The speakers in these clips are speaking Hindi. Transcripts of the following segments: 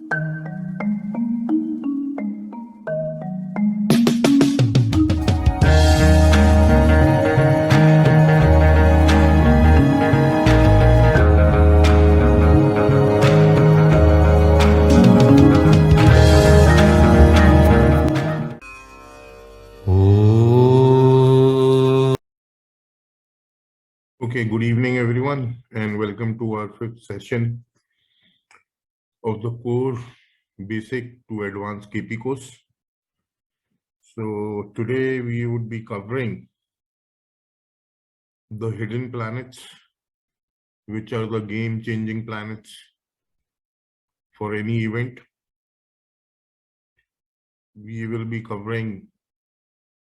Okay, good evening everyone and welcome to our fifth session of the core basic to advanced KP course. So today we would be covering the hidden planets, which are the game-changing planets for any event. We will be covering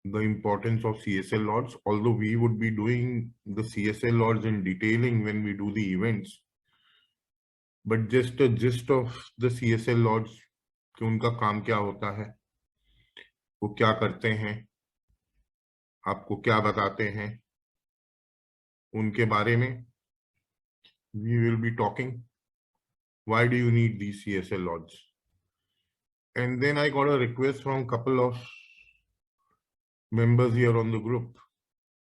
the importance of CSL lords, although we would be doing the CSL lords in detailing when we do the events. But just a gist of the CSL lords, कि उनका काम क्या होता है, वो क्या करते हैं, आपको क्या बताते हैं, उनके बारे में we will be talking. Why do you need these CSL lords? And then I got a request from couple of members here on the group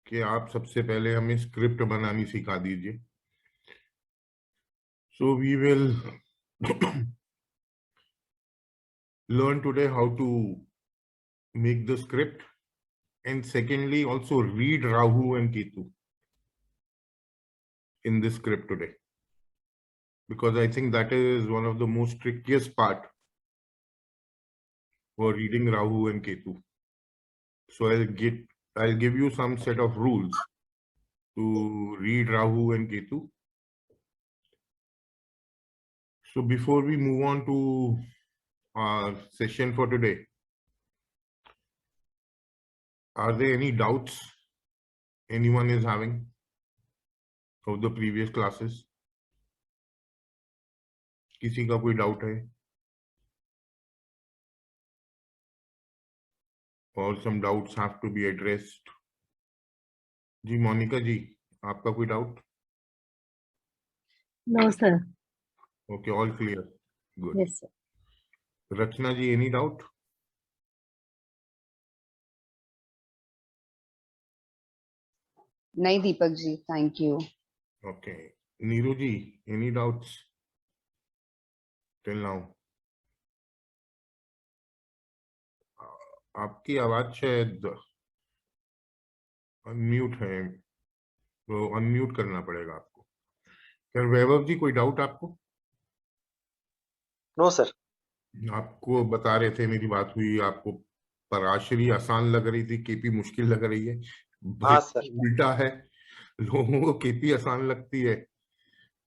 कि आप सबसे पहले हमें स्क्रिप्ट बनानी सिखा दीजिए. So we will learn today how to make the script, and secondly also read Rahu and Ketu in this script today, because I think that is one of the most trickiest part for reading Rahu and Ketu. So I'll give you some set of rules to read Rahu and Ketu. So before we move on to our session for today, are there any doubts anyone is having of the previous classes? किसी का कोई डाउट है? Or some doubts have to be addressed? जी मोनिका जी, आपका कोई doubt? No, sir. Okay, all clear. Good. Yes, sir. Rachna ji, any doubt? नहीं Deepak ji, thank you. Okay. Neeru ji, any doubts till now? आपकी आवाज शायद अनम्यूट है, तो अनम्यूट करना पड़ेगा आपको. फिर वैभव जी, कोई डाउट आपको? No sir. आपको बता रहे थे, मेरी बात हुई, आपको पराशरी आसान लग रही थी, केपी मुश्किल लग रही है. हाँ सर. उल्टा है, लोगों को केपी आसान लगती है,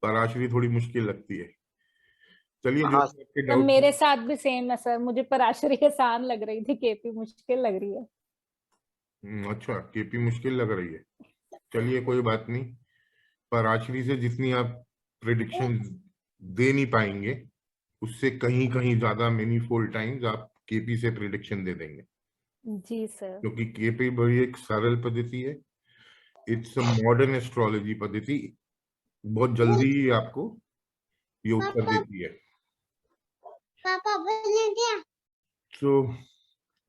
पराशरी थोड़ी मुश्किल लगती है. चलिए, जो हाँ, आपके तो डाउट. मेरे साथ भी सेम है सर, मुझे पराशरी आसान लग रही थी, केपी मुश्किल लग रही है. अच्छा, केपी मुश्किल लग रही है. चलिए, कोई बात नहीं. पराशरी से जितनी आप प्रेडिक्शन दे नहीं पाएंगे, उससे कहीं कहीं ज्यादा मेनी फोल्ड टाइम्स आप केपी से प्रेडिक्शन दे देंगे. जी सर. क्योंकि केपी बड़ी एक सरल पद्धति है. इट्स अ मॉडर्न एस्ट्रोलॉजी पद्धति. बहुत जल्दी ही आपको ये उत्तर देती है. So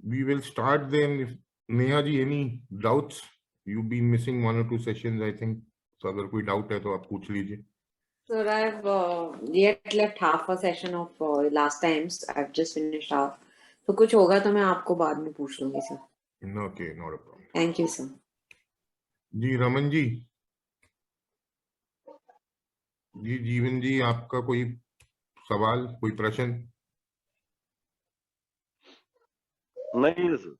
we will start then. Neha ji, any doubts? You've been missing 1 or 2 sessions, I think. So अगर कोई डाउट है तो आप पूछ लीजिए. Sir, I've yet left half a session of last times. I've just finished half. तो कुछ होगा तो मैं आपको बाद में पूछ लूंगी sir. Okay, not a problem. Thank you sir. जी रमन जी, जी जीवन जी, आपका कोई सवाल, कोई प्रश्न? नहीं सर.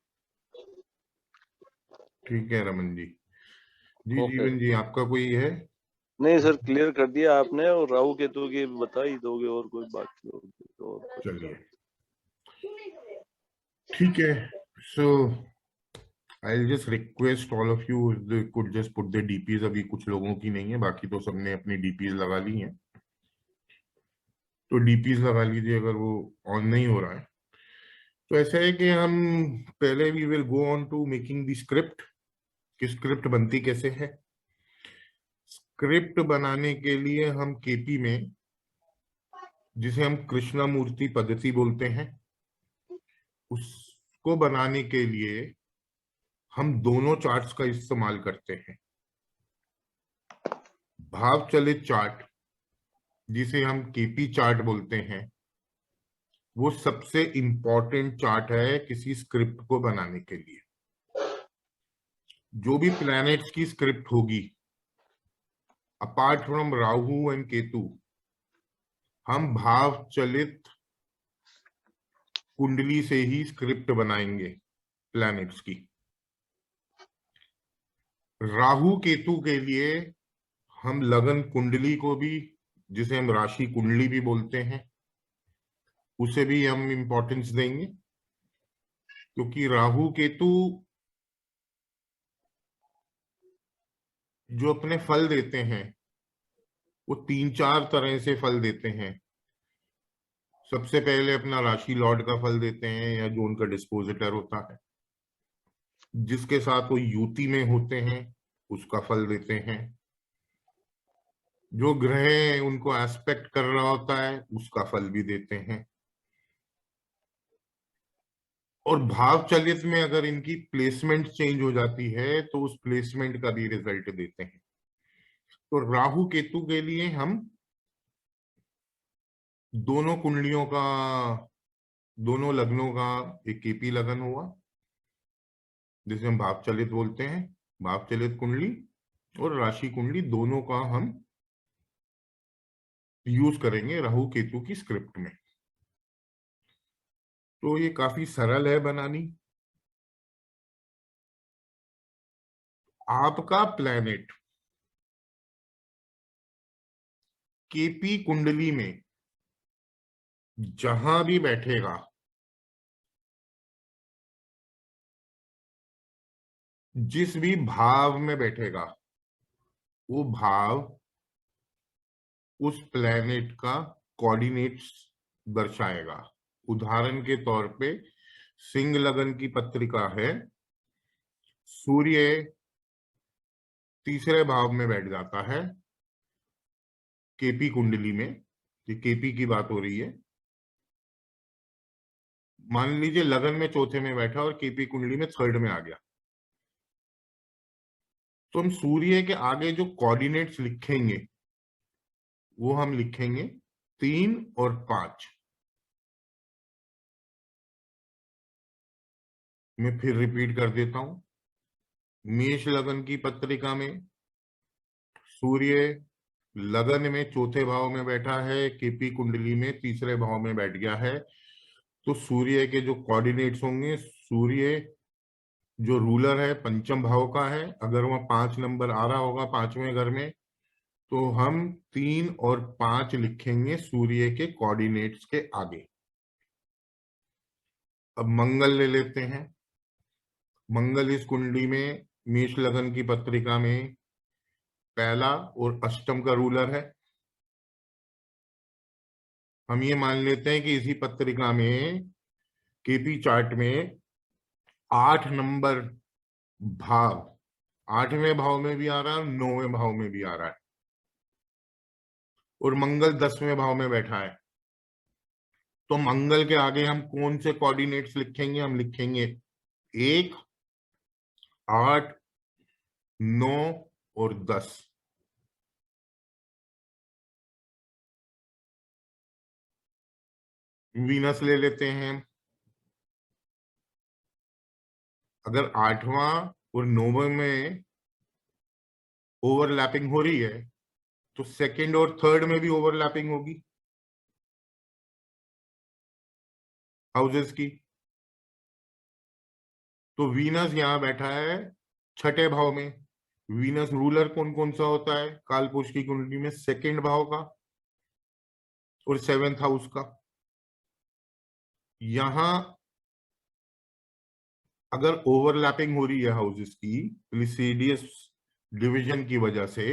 ठीक है रमन जी. जी Okay. जीवन जी, आपका कोई है? नहीं सर, क्लियर कर दिया आपने, और राहु केतु की बता ही दोगे, और कोई बात होगी तो. चलिए, ठीक है. So I'll just request all of you if they could just put their DPs. अभी कुछ लोगों की नहीं है, बाकी तो सबने अपनी DPs लगा ली हैं. तो DPs लगा लीजिए अगर वो ऑन नहीं हो रहा है. तो ऐसा है कि हम पहले we will go on to making the script. कि स्क्रिप्ट बनती कैसे है. स्क्रिप्ट बनाने के लिए हम केपी में जिसे हम कृष्णमूर्ति पद्धति बोलते हैं, उसको बनाने के लिए हम दोनों चार्ट्स का इस्तेमाल करते हैं। भाव चलित चार्ट, जिसे हम केपी चार्ट बोलते हैं, वो सबसे इंपॉर्टेंट चार्ट है किसी स्क्रिप्ट को बनाने के लिए। जो भी प्लैनेट्स की स्क्रिप्ट होगी, apart from Rahu and Ketu, हम भाव चलित कुंडली से ही स्क्रिप्ट बनाएंगे प्लैनेट्स की। राहु केतु के लिए हम लगन कुंडली को भी, जिसे हम राशि कुंडली भी बोलते हैं, उसे भी हम इंपॉर्टेंस देंगे, क्योंकि राहु केतु जो अपने फल देते हैं वो 3-4 तरह से फल देते हैं। सबसे पहले अपना राशि लॉर्ड का फल देते हैं, या जो उनका डिस्पोजिटर होता है, जिसके साथ वो युति में होते हैं उसका फल देते हैं। जो ग्रह उनको एस्पेक्ट कर रहा होता है उसका फल भी देते हैं। और भाव चलित में अगर इनकी प्लेसमेंट चेंज हो जाती है तो उस प्लेसमेंट का भी रिजल्ट देते हैं। तो राहु केतु के लिए हम दोनों कुंडलियों का, दोनों लग्नों का एक केपी लगन हुआ, जिसे हम भाव चलित बोलते हैं, भाव चलित कुंडली और राशि कुंडली, दोनों का हम यूज करेंगे राहु केतु की स्क्रिप्ट में। तो ये काफी सरल है बनानी। आपका प्लैनेट केपी कुंडली में जहां भी बैठेगा, जिस भी भाव में बैठेगा, वो भाव उस प्लैनेट का कोऑर्डिनेट्स दर्शाएगा। उदाहरण के तौर पे सिंह लगन की पत्रिका है, सूर्य तीसरे भाव में बैठ जाता है केपी कुंडली में। ये केपी की बात हो रही है। मान लीजिए लगन में चौथे में बैठा और केपी कुंडली में थर्ड में आ गया, तो हम सूर्य के आगे जो कोऑर्डिनेट्स लिखेंगे वो हम लिखेंगे 3 और 5। मैं फिर रिपीट कर देता हूं। मेष लगन की पत्रिका में सूर्य लगन में चौथे भाव में बैठा है, केपी कुंडली में तीसरे भाव में बैठ गया है, तो सूर्य के जो कोऑर्डिनेट्स होंगे, सूर्य जो रूलर है पंचम भाव का है, अगर वह 5 नंबर आ रहा होगा 5वें घर में, तो हम 3 और 5 लिखेंगे सूर्य के कोऑर्डिनेट्स के आगे। अब मंगल ले लेते हैं। मंगल इस कुंडली में मेष लगन की पत्रिका में पहला और अष्टम का रूलर है। हम ये मान लेते हैं कि इसी पत्रिका में केपी चार्ट में 8 नंबर भाव 8वें भाव में भी आ रहा है, 9वें भाव में भी आ रहा है, और मंगल 10वें भाव में बैठा है। तो मंगल के आगे हम कौन से कोऑर्डिनेट्स लिखेंगे? हम लिखेंगे 1, 8, 9 और 10। वीनस ले लेते हैं। अगर 8वां और 9वां में ओवरलैपिंग हो रही है तो सेकंड और थर्ड में भी ओवरलैपिंग होगी हाउसेस की। तो वीनस यहां बैठा है 6ठे भाव में। वीनस रूलर कौन कौन सा होता है कालपुरुष की कुंडली में? सेकंड भाव का और 7th हाउस का। यहां अगर ओवरलैपिंग हो रही है हाउसेस की प्लीसीडियस डिवीजन की वजह से,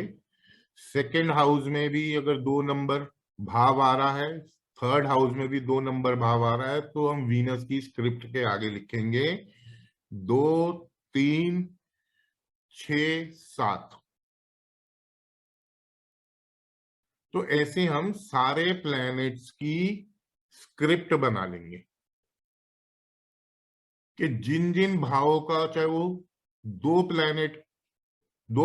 सेकंड हाउस में भी अगर 2 नंबर भाव आ रहा है, थर्ड हाउस में भी 2 नंबर भाव आ रहा है, तो हम वीनस की स्क्रिप्ट के आगे लिखेंगे 2, 3, 6, 7। तो ऐसे हम सारे प्लैनेट्स की स्क्रिप्ट बना लेंगे कि जिन जिन भावों का, चाहे वो दो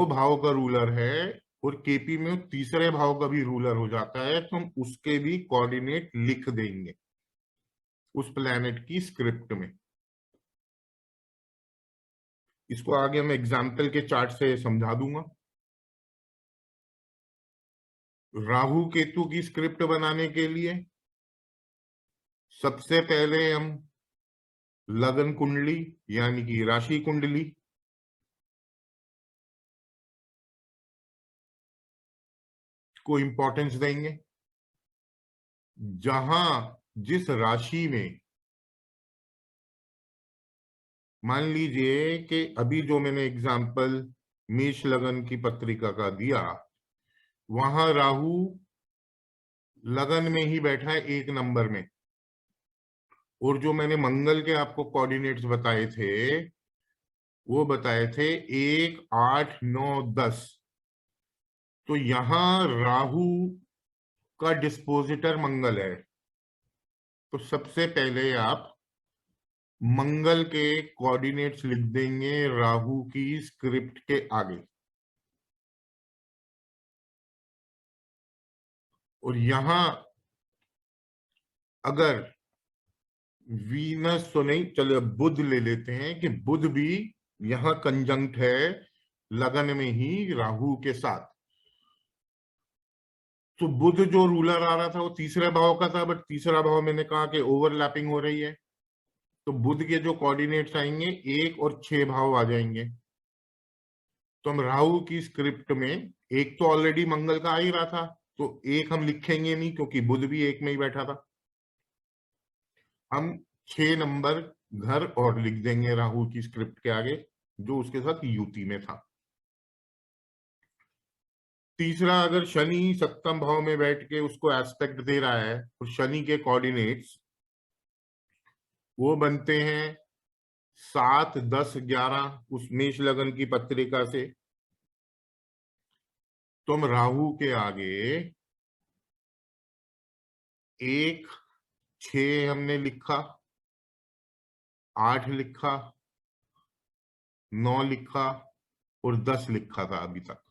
भाव का रूलर है और केपी में तीसरे भाव का भी रूलर हो जाता है, तो हम उसके भी कोऑर्डिनेट लिख देंगे उस प्लैनेट की स्क्रिप्ट में। इसको आगे मैं एग्जाम्पल के चार्ट से समझा दूंगा। राहु केतु की स्क्रिप्ट बनाने के लिए सबसे पहले हम लगन कुंडली यानी कि राशि कुंडली को इंपॉर्टेंस देंगे। जहां जिस राशि में, मान लीजिए कि अभी जो मैंने एग्जाम्पल मेष लगन की पत्रिका का दिया, वहां राहु लगन में ही बैठा है 1 नंबर में, और जो मैंने मंगल के आपको कोऑर्डिनेट्स बताए थे वो बताए थे 1, 8, 9, 10। तो यहां राहु का डिस्पोजिटर मंगल है, तो सबसे पहले आप मंगल के कोऑर्डिनेट्स लिख देंगे राहु की स्क्रिप्ट के आगे। और यहां अगर वीनस तो नहीं, चलो बुध ले लेते हैं कि बुध भी यहां कंजंक्ट है लगन में ही राहु के साथ। तो बुध जो रूलर आ रहा था वो तीसरे भाव का था, बट तीसरा भाव मैंने कहा कि ओवरलैपिंग हो रही है, तो बुध के जो कोऑर्डिनेट्स आएंगे 1 और 6 भाव आ जाएंगे। तो हम राहु की स्क्रिप्ट में, एक तो ऑलरेडी मंगल का आ ही रहा था, तो 1 हम लिखेंगे नहीं क्योंकि बुध भी 1 में ही बैठा था। हम 6 नंबर घर और लिख देंगे राहु की स्क्रिप्ट के आगे, जो उसके साथ युति में था। तीसरा, अगर शनि सप्तम भाव में बैठ के उसको एस्पेक्ट दे रहा है, तो शनि के कोऑर्डिनेट्स वो बनते हैं 7, 10, 11 उस मेष लगन की पत्रिका से। तो हम राहु के आगे 1, 6 हमने लिखा, 8 लिखा, 9 लिखा और 10 लिखा था अभी तक।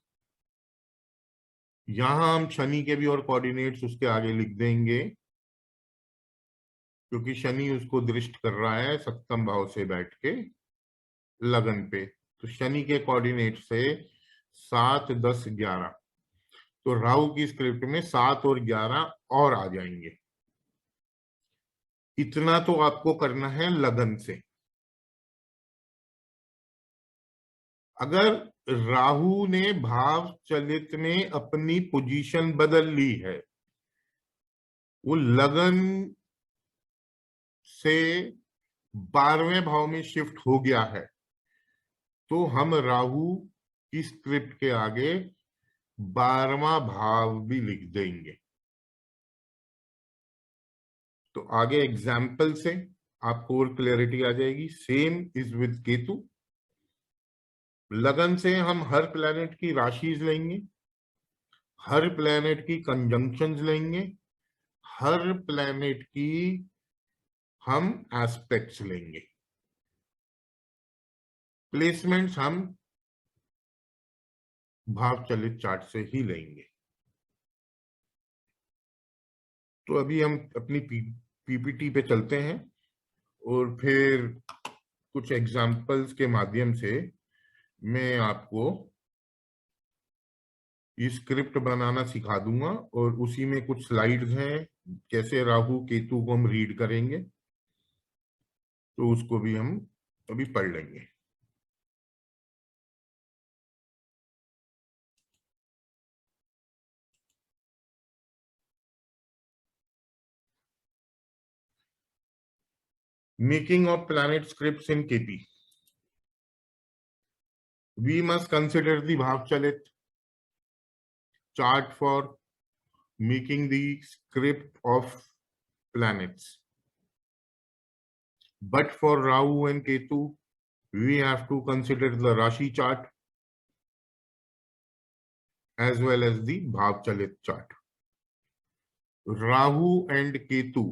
यहां हम शनि के भी और कोऑर्डिनेट्स उसके आगे लिख देंगे, क्योंकि शनि उसको दृष्ट कर रहा है सप्तम भाव से बैठ के लगन पे। तो शनि के कोऑर्डिनेट से 7, 10, 11, तो राहु की स्क्रिप्ट में 7 और 11 और आ जाएंगे। इतना तो आपको करना है लगन से। अगर राहु ने भाव चलित में अपनी पोजीशन बदल ली है, वो लगन से 12वें भाव में शिफ्ट हो गया है, तो हम राहु की स्क्रिप्ट के आगे 12वां भाव भी लिख देंगे। तो आगे एग्जाम्पल से आपको और क्लैरिटी आ जाएगी। Same is with Ketu. लगन से हम हर प्लैनेट की राशिज लेंगे, हर प्लैनेट की कंजंक्शंस लेंगे, हर प्लैनेट की हम एस्पेक्ट्स लेंगे। प्लेसमेंट्स हम भाव चलित चार्ट से ही लेंगे। तो अभी हम अपनी पीपीटी पे चलते हैं और फिर कुछ एग्जाम्पल्स के माध्यम से मैं आपको ये स्क्रिप्ट बनाना सिखा दूंगा, और उसी में कुछ स्लाइड्स हैं कैसे राहु केतु को हम रीड करेंगे, तो उसको भी हम अभी पढ़ लेंगे। Making of planet scripts in KP. We must consider the Bhavchalit chart for making the script of planets. But for Rahu and Ketu, we have to consider the Rashi chart as well as the Bhavchalit chart. Rahu and Ketu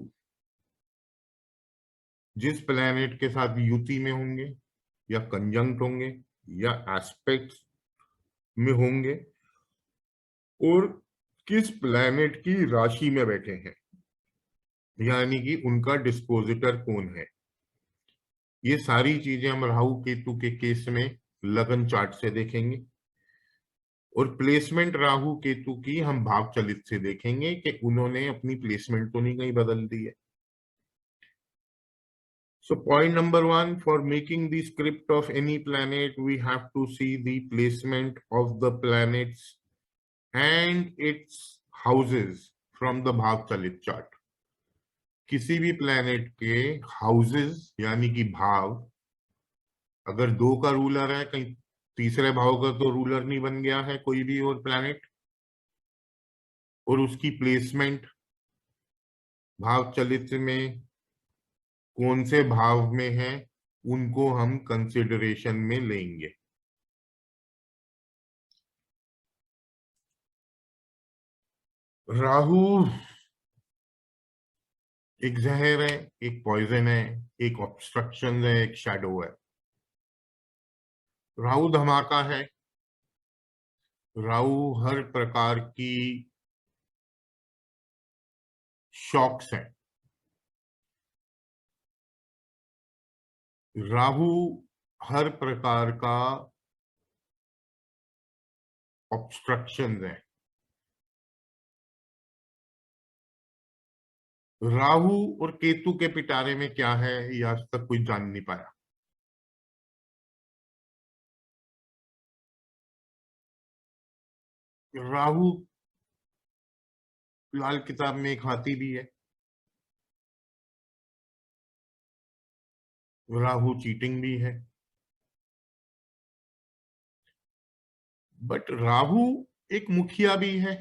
जिस प्लैनेट के साथ युति में होंगे या कंजंक्ट होंगे या एस्पेक्ट में होंगे और किस प्लैनेट की राशि में बैठे हैं, यानी कि उनका डिस्पोजिटर कौन है, ये सारी चीजें हम राहु केतु के केस में लगन चार्ट से देखेंगे। और प्लेसमेंट राहु केतु की हम भाव चलित से देखेंगे कि उन्होंने अपनी प्लेसमेंट तो नहीं कहीं बदल दी है। So point number 1, for making the script of any planet, we have to see the placement of the planets and its houses from the भाव चलित chart. किसी भी planet के houses यानी कि भाव, अगर 2 का रूलर है, कहीं तीसरे भाव का तो रूलर नहीं बन गया है कोई भी और प्लैनेट, और उसकी प्लेसमेंट भाव चलित में कौन से भाव में है, उनको हम कंसिडरेशन में लेंगे। राहु एक जहर है, एक पॉइजन है, एक ऑब्स्ट्रक्शन है, एक शैडो है। राहु धमाका है, राहु हर प्रकार की शॉक्स है, राहु हर प्रकार का ऑब्स्ट्रक्शन है। राहु और केतु के पिटारे में क्या है ये आज तक कोई जान नहीं पाया। राहु लाल किताब में एक हाथी भी है, राहु चीटिंग भी है, बट राहु एक मुखिया भी है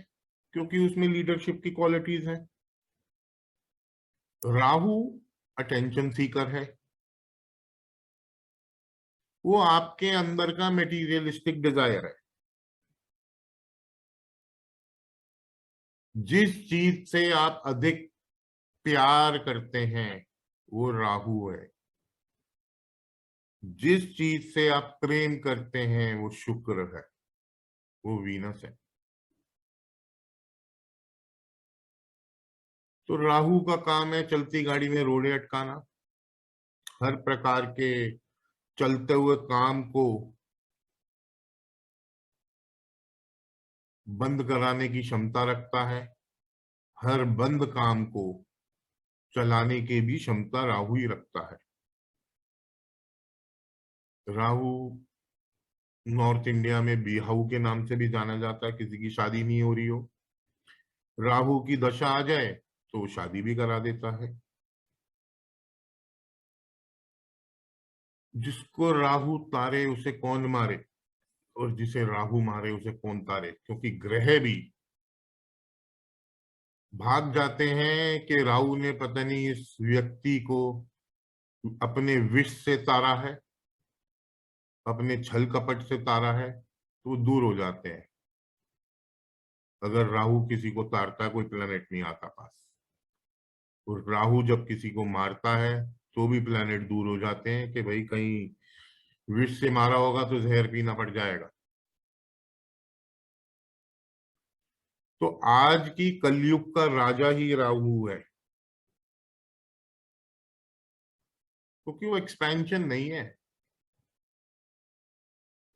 क्योंकि उसमें लीडरशिप की क्वालिटीज हैं। राहु अटेंशन सीकर है, वो आपके अंदर का मेटीरियलिस्टिक डिजायर है। जिस चीज से आप अधिक प्यार करते हैं वो राहु है, जिस चीज से आप प्रेम करते हैं वो शुक्र है, वो वीनस है। तो राहु का काम है चलती गाड़ी में रोड़े अटकाना, हर प्रकार के चलते हुए काम को बंद कराने की क्षमता रखता है, हर बंद काम को चलाने की भी क्षमता राहु ही रखता है। राहु नॉर्थ इंडिया में बिहाऊ के नाम से भी जाना जाता है, किसी की शादी नहीं हो रही हो, राहु की दशा आ जाए तो शादी भी करा देता है। जिसको राहु तारे उसे कौन मारे, और जिसे राहु मारे उसे कौन तारे, क्योंकि ग्रह भी भाग जाते हैं कि राहु ने पता नहीं इस व्यक्ति को अपने विष से तारा है, अपने छल कपट से तारा है, तो वो दूर हो जाते हैं। अगर राहु किसी को तारता है कोई प्लेनेट नहीं आता पास, और राहु जब किसी को मारता है तो भी प्लेनेट दूर हो जाते हैं कि भाई कहीं विष से मारा होगा तो जहर पीना पड़ जाएगा। तो आज की कलयुग का राजा ही राहु है, क्योंकि वो एक्सपेंशन नहीं है।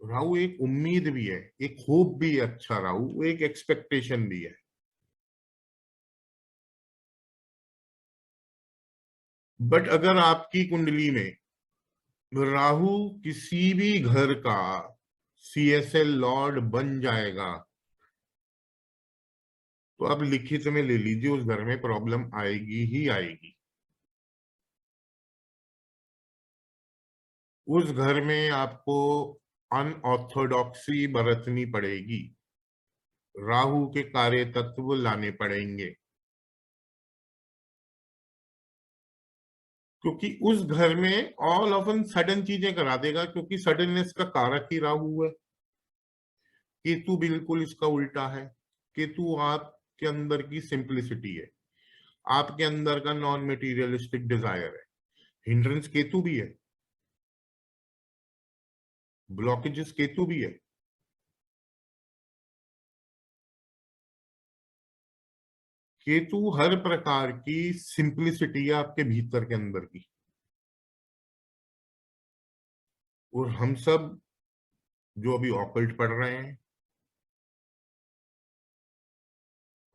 राहु एक उम्मीद भी है, एक होप भी है, अच्छा राहु एक एक्सपेक्टेशन भी है। बट अगर आपकी कुंडली में राहु किसी भी घर का CSL लॉर्ड बन जाएगा तो आप लिखित में ले लीजिए उस घर में प्रॉब्लम आएगी ही आएगी। उस घर में आपको अनऑर्थोडॉक्सी बरतनी पड़ेगी, राहु के कार्य तत्व लाने पड़ेंगे, क्योंकि उस घर में ऑल ऑफ एन सडन चीजें करा देगा, क्योंकि सडननेस का कारक ही राहु है। केतु बिल्कुल इसका उल्टा है, केतु आपके अंदर की सिंप्लिसिटी है, आपके अंदर का नॉन मटेरियलिस्टिक डिजायर है। हिंड्रेंस केतु भी है, ब्लॉकेजेस केतु भी है। केतु हर प्रकार की सिंप्लिसिटी है आपके भीतर के अंदर की। और हम सब जो अभी ऑकल्ट पढ़ रहे हैं,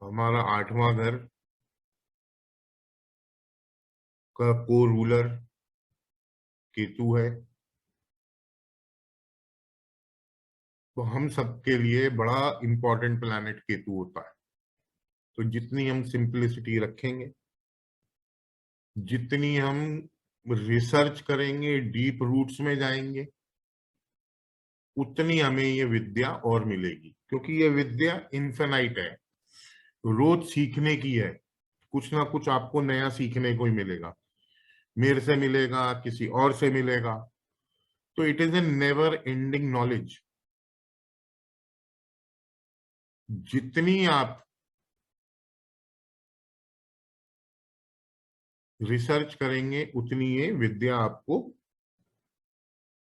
हमारा 8वां घर का को रूलर केतु है, तो हम सबके लिए बड़ा इंपॉर्टेंट प्लैनेट केतु होता है। तो जितनी हम सिंप्लिसिटी रखेंगे, जितनी हम रिसर्च करेंगे, डीप रूट्स में जाएंगे, उतनी हमें ये विद्या और मिलेगी, क्योंकि ये विद्या इन्फिनाइट है, रोज सीखने की है। कुछ ना कुछ आपको नया सीखने को ही मिलेगा, मेरे से मिलेगा, किसी और से मिलेगा। तो it is a never ending knowledge. जितनी आप रिसर्च करेंगे, उतनी ये विद्या आपको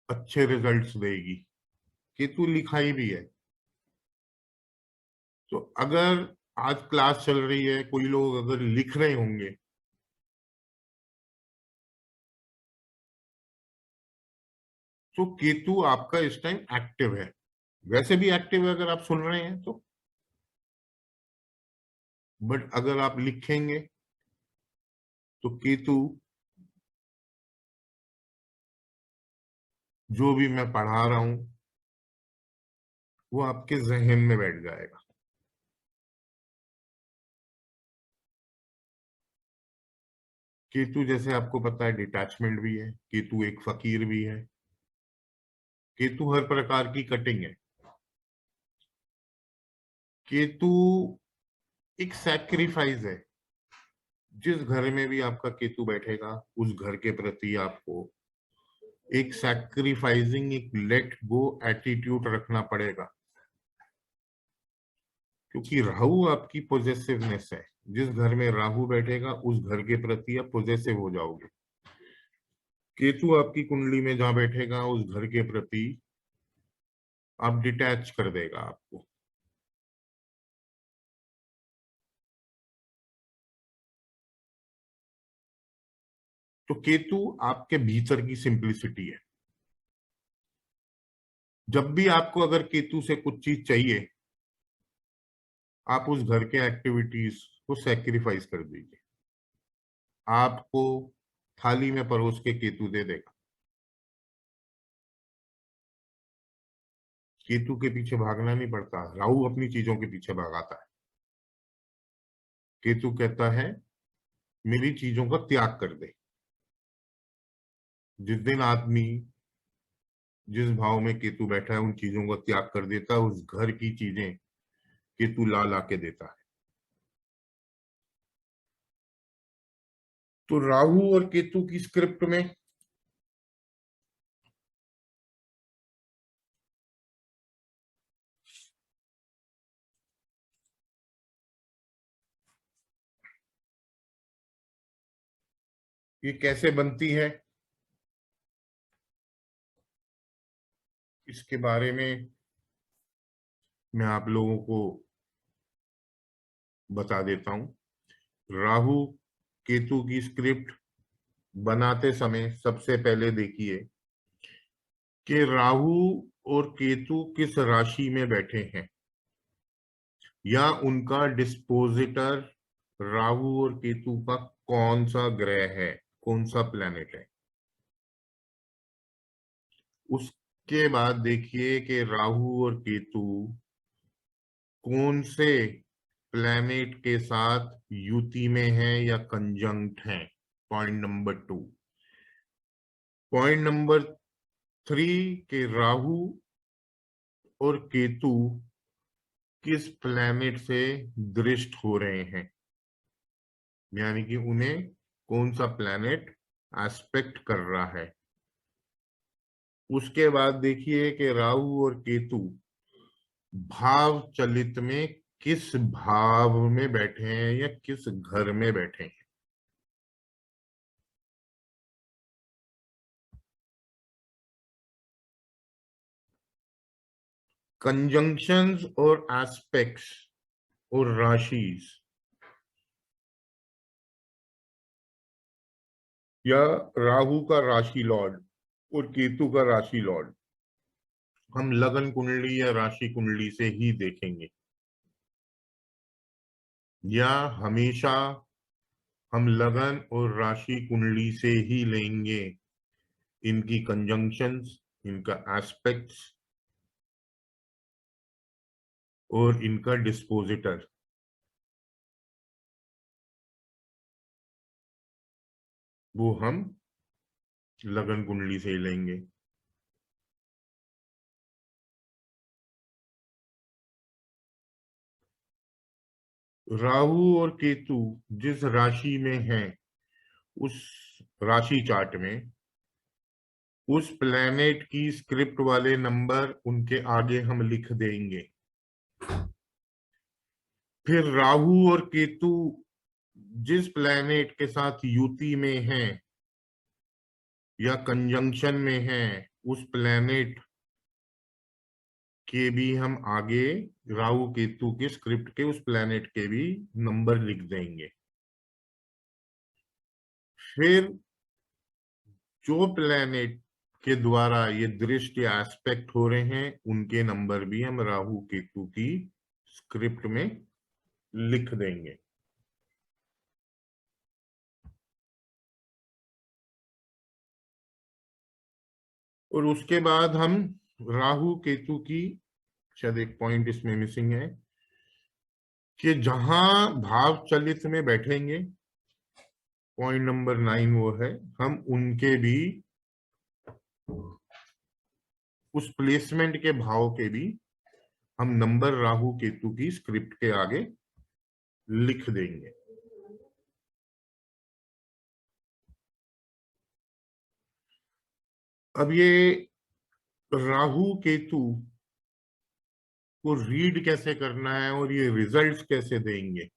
अच्छे रिजल्ट्स देगी। केतु लिखाई भी है। तो अगर आज क्लास चल रही है, कोई लोग अगर लिख रहे होंगे, तो केतु आपका इस टाइम एक्टिव है। वैसे भी एक्टिव है अगर आप सुन रहे हैं तो, बट अगर आप लिखेंगे तो केतु जो भी मैं पढ़ा रहा हूं वो आपके जहन में बैठ जाएगा। केतु जैसे आपको पता है डिटैचमेंट भी है, केतु एक फकीर भी है, केतु हर प्रकार की कटिंग है। केतु एक सैक्रिफाइस है। जिस घर में भी आपका केतु बैठेगा, उस घर के प्रति आपको एक सैक्रिफाइसिंग, एक लेट गो एटीट्यूड रखना पड़ेगा, क्योंकि राहु आपकी पॉजिटिवनेस है। जिस घर में राहु बैठेगा, उस घर के प्रति आप पॉजिटिव हो जाओगे। केतु आपकी कुंडली में जहां बैठेगा, उस घर के प्रति आप डिटैच कर देगा आपको। तो केतु आपके भीतर की सिंप्लिसिटी है। जब भी आपको अगर केतु से कुछ चीज चाहिए, आप उस घर के एक्टिविटीज को सैक्रिफाइस कर दीजिए, आपको थाली में परोस के केतु दे देगा। केतु के पीछे भागना नहीं पड़ता, राहु अपनी चीजों के पीछे भागाता है। केतु कहता है मेरी चीजों का त्याग कर दे। जिस दिन आदमी जिस भाव में केतु बैठा है, उन चीजों का त्याग कर देता है, उस घर की चीजें केतु ला ला के देता है। तो राहु और केतु की स्क्रिप्ट में ये कैसे बनती है, इसके बारे में मैं आप लोगों को बता देता हूं। राहु केतु की स्क्रिप्ट बनाते समय सबसे पहले देखिए कि राहु और केतु किस राशि में बैठे हैं, या उनका डिस्पोजिटर राहु और केतु का कौन सा ग्रह है, कौन सा प्लेनेट है। उसके बाद देखिए कि राहु और केतु कौन से प्लेनेट के साथ युति में है या कंजंक्ट है। Point number 2। पॉइंट नंबर 3 के राहु और केतु किस प्लेनेट से दृष्ट हो रहे हैं, यानी कि उन्हें कौन सा प्लेनेट एस्पेक्ट कर रहा है। उसके बाद देखिए कि राहु और केतु भाव चलित में किस भाव में बैठे हैं या किस घर में बैठे हैं। कंजंक्शंस और एस्पेक्ट्स और राशिज या राहु का राशि लॉर्ड और केतु का राशि लॉर्ड हम लगन कुंडली या राशि कुंडली से ही देखेंगे, या हमेशा हम लगन और राशि कुंडली से ही लेंगे इनकी कंजंक्शंस, इनका एस्पेक्ट्स और इनका डिस्पोजिटर। वो हम लगन कुंडली से ही लेंगे। राहु और केतु जिस राशि में हैं, उस राशि चार्ट में उस प्लेनेट की स्क्रिप्ट वाले नंबर उनके आगे हम लिख देंगे। फिर राहु और केतु जिस प्लेनेट के साथ युति में हैं या कंजंक्शन में हैं, उस प्लेनेट के भी हम आगे राहु केतु के स्क्रिप्ट के उस प्लेनेट के भी नंबर लिख देंगे। फिर जो प्लेनेट के द्वारा ये दृष्टि एस्पेक्ट हो रहे हैं, उनके नंबर भी हम राहु केतु की स्क्रिप्ट में लिख देंगे। और उसके बाद हम राहु केतु की, शायद एक पॉइंट इसमें मिसिंग है, कि जहां भाव चलित में बैठेंगे, पॉइंट नंबर 9 वो है, हम उनके भी उस प्लेसमेंट के भाव के भी हम नंबर राहु केतु की स्क्रिप्ट के आगे लिख देंगे। अब ये राहु केतु को रीड कैसे करना है और ये रिजल्ट्स कैसे देंगे।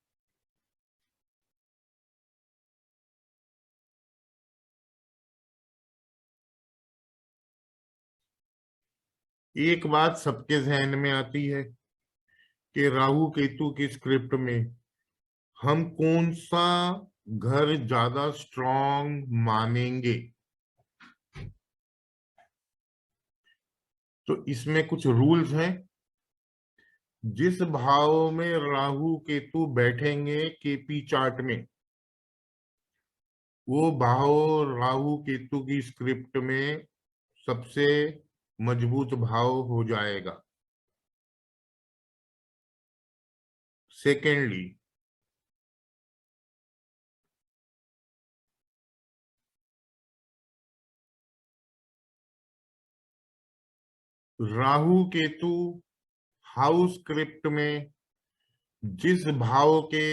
एक बात सबके जहन में आती है कि राहु केतु की स्क्रिप्ट में हम कौन सा घर ज्यादा स्ट्रॉन्ग मानेंगे। तो इसमें कुछ रूल्स हैं। जिस भाव में राहु केतु बैठेंगे केपी चार्ट में, वो भाव राहु केतु की स्क्रिप्ट में सबसे मजबूत भाव हो जाएगा। Secondly, Rahu Ketu house script में जिस भाव के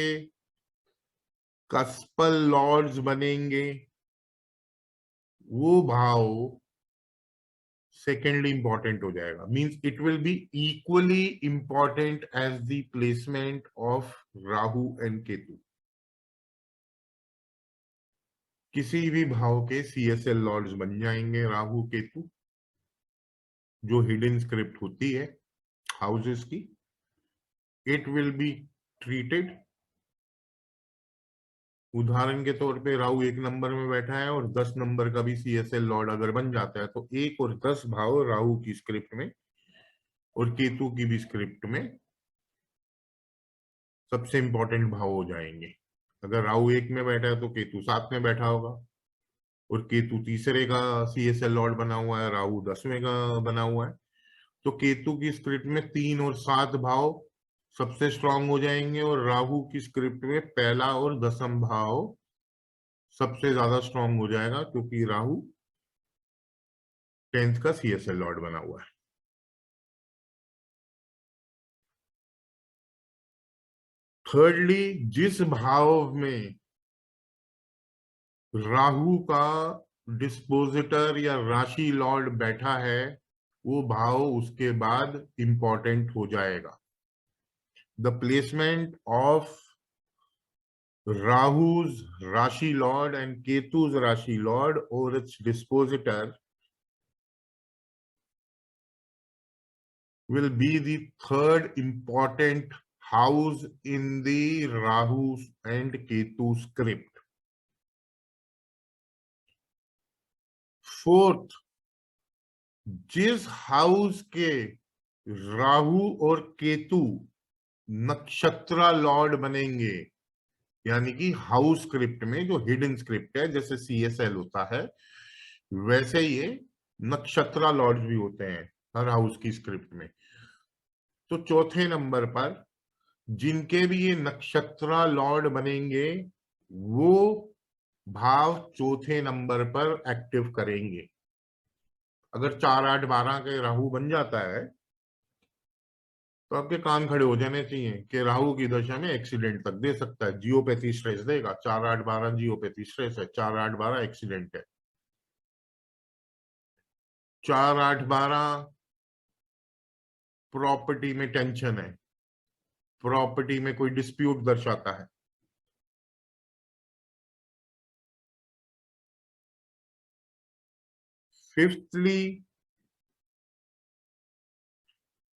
कस्पल लॉर्ड्स बनेंगे, वो भाव सेकेंडली इंपॉर्टेंट हो जाएगा। Means it will be equally important as the placement of Rahu and Ketu. किसी भी भाव के CSL लॉर्ड्स बन जाएंगे राहु केतु, जो हिडन स्क्रिप्ट होती है हाउसेस की। इट विल बी ट्रीटेड, उदाहरण के तौर पे राहु 1 नंबर में बैठा है और 10 नंबर का भी CSL लॉर्ड अगर बन जाता है, तो 1 और 10 भाव राहु की स्क्रिप्ट में और केतु की भी स्क्रिप्ट में सबसे इंपॉर्टेंट भाव हो जाएंगे। अगर राहु 1 में बैठा है तो केतु 7 में बैठा होगा, और केतु तीसरे का CSL लॉर्ड बना हुआ है, राहु 10वें का बना हुआ है, तो केतु की स्क्रिप्ट में 3 और 7 भाव सबसे स्ट्रांग हो जाएंगे, और राहु की स्क्रिप्ट में पहला और 10वां भाव सबसे ज्यादा स्ट्रांग हो जाएगा, क्योंकि राहु 10th का CSL लॉर्ड बना हुआ है। थर्डली, जिस भाव में राहु का डिस्पोजिटर या राशि लॉर्ड बैठा है, वो भाव उसके बाद इंपॉर्टेंट हो जाएगा। the placement of Rahu's Rashi Lord and Ketu's Rashi Lord or its dispositor will be the third important house in the Rahu and Ketu script. Fourth, जिस हाउस के राहु और केतु नक्षत्र लॉर्ड बनेंगे, यानी कि हाउस स्क्रिप्ट में जो हिडन स्क्रिप्ट है, जैसे CSL होता है, वैसे ये नक्षत्र लॉर्ड भी होते हैं हर हाउस की स्क्रिप्ट में। तो चौथे नंबर पर जिनके भी ये नक्षत्र लॉर्ड बनेंगे वो भाव चौथे नंबर पर एक्टिव करेंगे। अगर 4, 8, 12 के राहु बन जाता है तो आपके कान खड़े हो जाने चाहिए कि राहु की दशा में एक्सीडेंट तक दे सकता है, जियोपैथी स्ट्रेस देगा। 4, 8, 12 जियोपैथी स्ट्रेस है, 4, 8, 12 एक्सीडेंट है, 4, 8, 12 प्रॉपर्टी में टेंशन है, प्रॉपर्टी में कोई डिस्प्यूट दर्शाता है। फिफ्थली,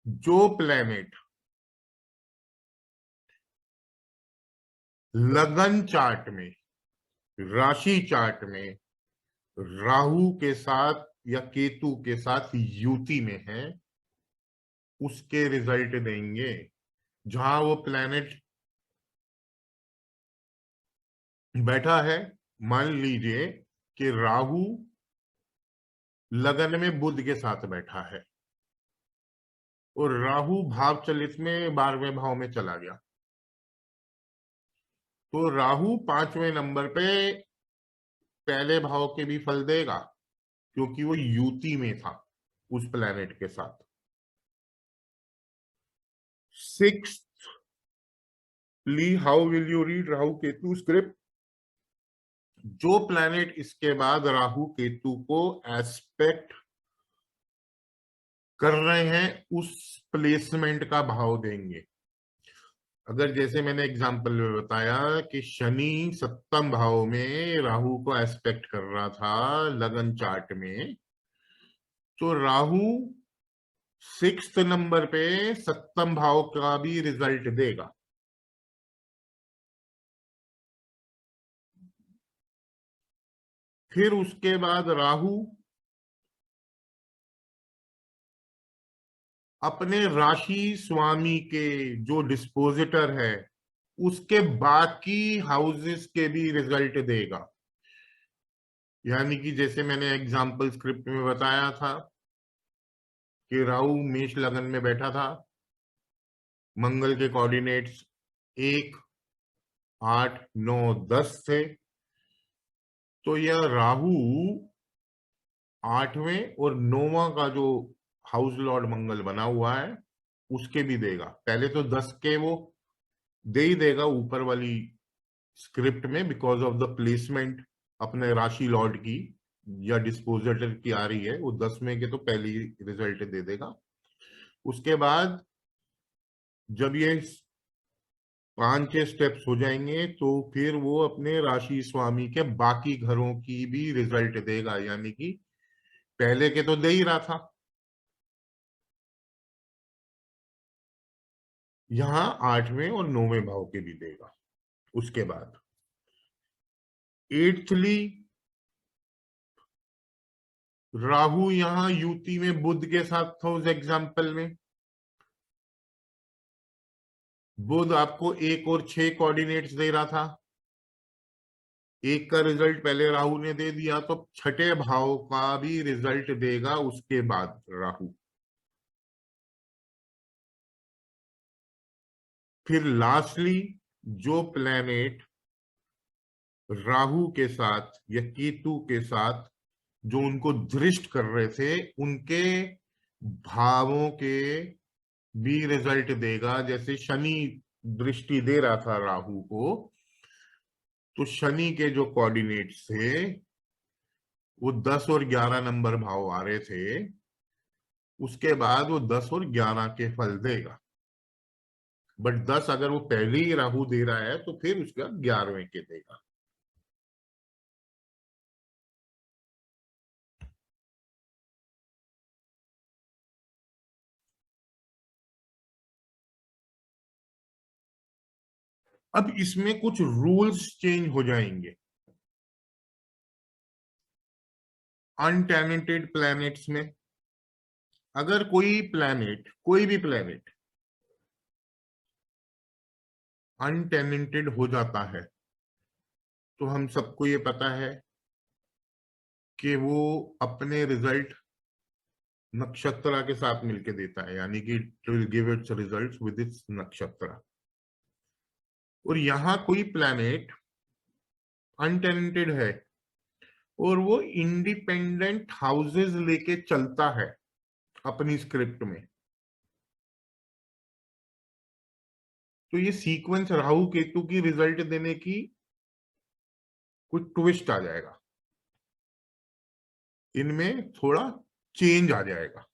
जो प्लेनेट लगन चार्ट में, राशि चार्ट में राहु के साथ या केतु के साथ युति में है, उसके रिजल्ट देंगे। जहां वो प्लेनेट बैठा है, मान लीजिए कि राहु लगन में बुध के साथ बैठा है और राहु भाव चलित में 12वें भाव में चला गया, तो राहु 5वें नंबर पे पहले भाव के भी फल देगा क्योंकि वो युति में था उस प्लेनेट के साथ। Sixthly, how will you read Rahu Ketu script? जो प्लेनेट इसके बाद राहु केतु को एस्पेक्ट कर रहे हैं उस प्लेसमेंट का भाव देंगे। अगर जैसे मैंने एग्जांपल में बताया कि शनि 7वें भाव में राहु को एस्पेक्ट कर रहा था लगन चार्ट में, तो राहु 6th नंबर पे 7वें भाव का भी रिजल्ट देगा। फिर उसके बाद राहु अपने राशि स्वामी के जो डिस्पोजिटर है उसके बाकी हाउसेस के भी रिजल्ट देगा। यानी कि जैसे मैंने एग्जाम्पल स्क्रिप्ट में बताया था कि राहु मेष लगन में बैठा था, मंगल के कोऑर्डिनेट्स 1, 8, 9, 10 थे, तो यह राहु 8वें और 9वां का जो हाउस लॉर्ड मंगल बना हुआ है उसके भी देगा। पहले तो 10 के वो दे ही देगा ऊपर वाली स्क्रिप्ट में, बिकॉज ऑफ द प्लेसमेंट अपने राशि लॉर्ड की या डिस्पोजिटर की आ रही है, वो 10वें के तो पहली रिजल्ट दे देगा। उसके बाद जब ये 5-6 स्टेप्स हो जाएंगे तो फिर वो अपने राशि स्वामी के बाकी घरों की भी रिजल्ट देगा, यानी कि पहले के तो दे ही रहा था, यहां 8वें और 9वें भाव के भी देगा। उसके बाद 8थली, राहु यहां युति में बुध के साथ था उस एग्जाम्पल में। बुध आपको 1 और 6 कोऑर्डिनेट्स दे रहा था, 1 का रिजल्ट पहले राहु ने दे दिया, तो 6ठे भाव का भी रिजल्ट देगा उसके बाद राहु। फिर लास्टली, जो प्लेनेट राहु के साथ या केतु के साथ जो उनको दृष्ट कर रहे थे उनके भावों के भी रिजल्ट देगा। जैसे शनि दृष्टि दे रहा था राहु को, तो शनि के जो कोऑर्डिनेट्स थे वो 10 और 11 नंबर भाव आ रहे थे, उसके बाद वो 10 और 11 के फल देगा। बट 10 अगर वो पहले ही राहु दे रहा है तो फिर उसका 11वें के देगा। अब इसमें कुछ रूल्स चेंज हो जाएंगे। अनटैलेंटेड प्लैनेट्स में अगर कोई भी प्लैनेट अनटैलेंटेड हो जाता है तो हम सबको ये पता है कि वो अपने रिजल्ट नक्षत्र के साथ मिलके देता है, यानी कि it will give its results with its नक्षत्र। और यहां कोई प्लैनेट अनटैलेंटेड है और वो इंडिपेंडेंट हाउसेस लेके चलता है अपनी स्क्रिप्ट में, तो ये सीक्वेंस राहु केतु की रिजल्ट देने की कुछ ट्विस्ट आ जाएगा, इनमें थोड़ा चेंज आ जाएगा।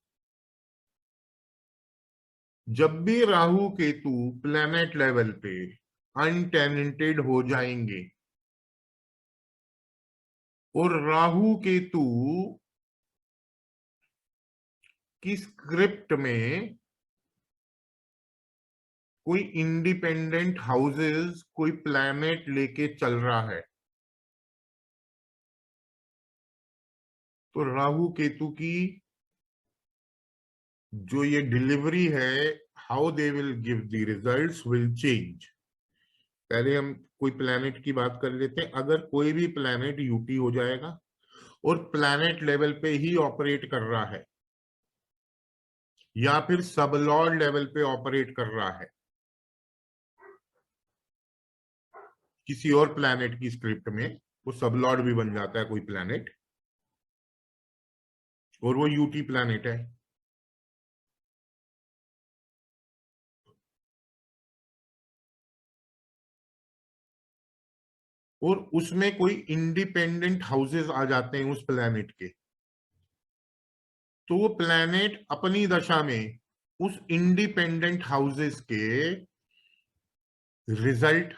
जब भी राहु केतु प्लैनेट लेवल पे अनटैलेंटेड हो जाएंगे और राहु केतु की स्क्रिप्ट में कोई इंडिपेंडेंट हाउसेस कोई प्लैनेट लेके चल रहा है, तो राहु केतु की जो ये डिलीवरी है, how they will give the results will change. पहले हम कोई प्लैनेट की बात कर लेते हैं। अगर कोई भी प्लैनेट यूटी हो जाएगा और प्लैनेट लेवल पे ही ऑपरेट कर रहा है या फिर सबलॉर्ड लेवल पे ऑपरेट कर रहा है किसी और प्लैनेट की स्क्रिप्ट में, वो सबलॉर्ड भी बन जाता है कोई प्लैनेट और वो यूटी प्लैनेट है, और उसमें कोई इंडिपेंडेंट हाउसेस आ जाते हैं उस प्लैनेट के, तो वो प्लैनेट अपनी दशा में उस इंडिपेंडेंट हाउसेस के रिजल्ट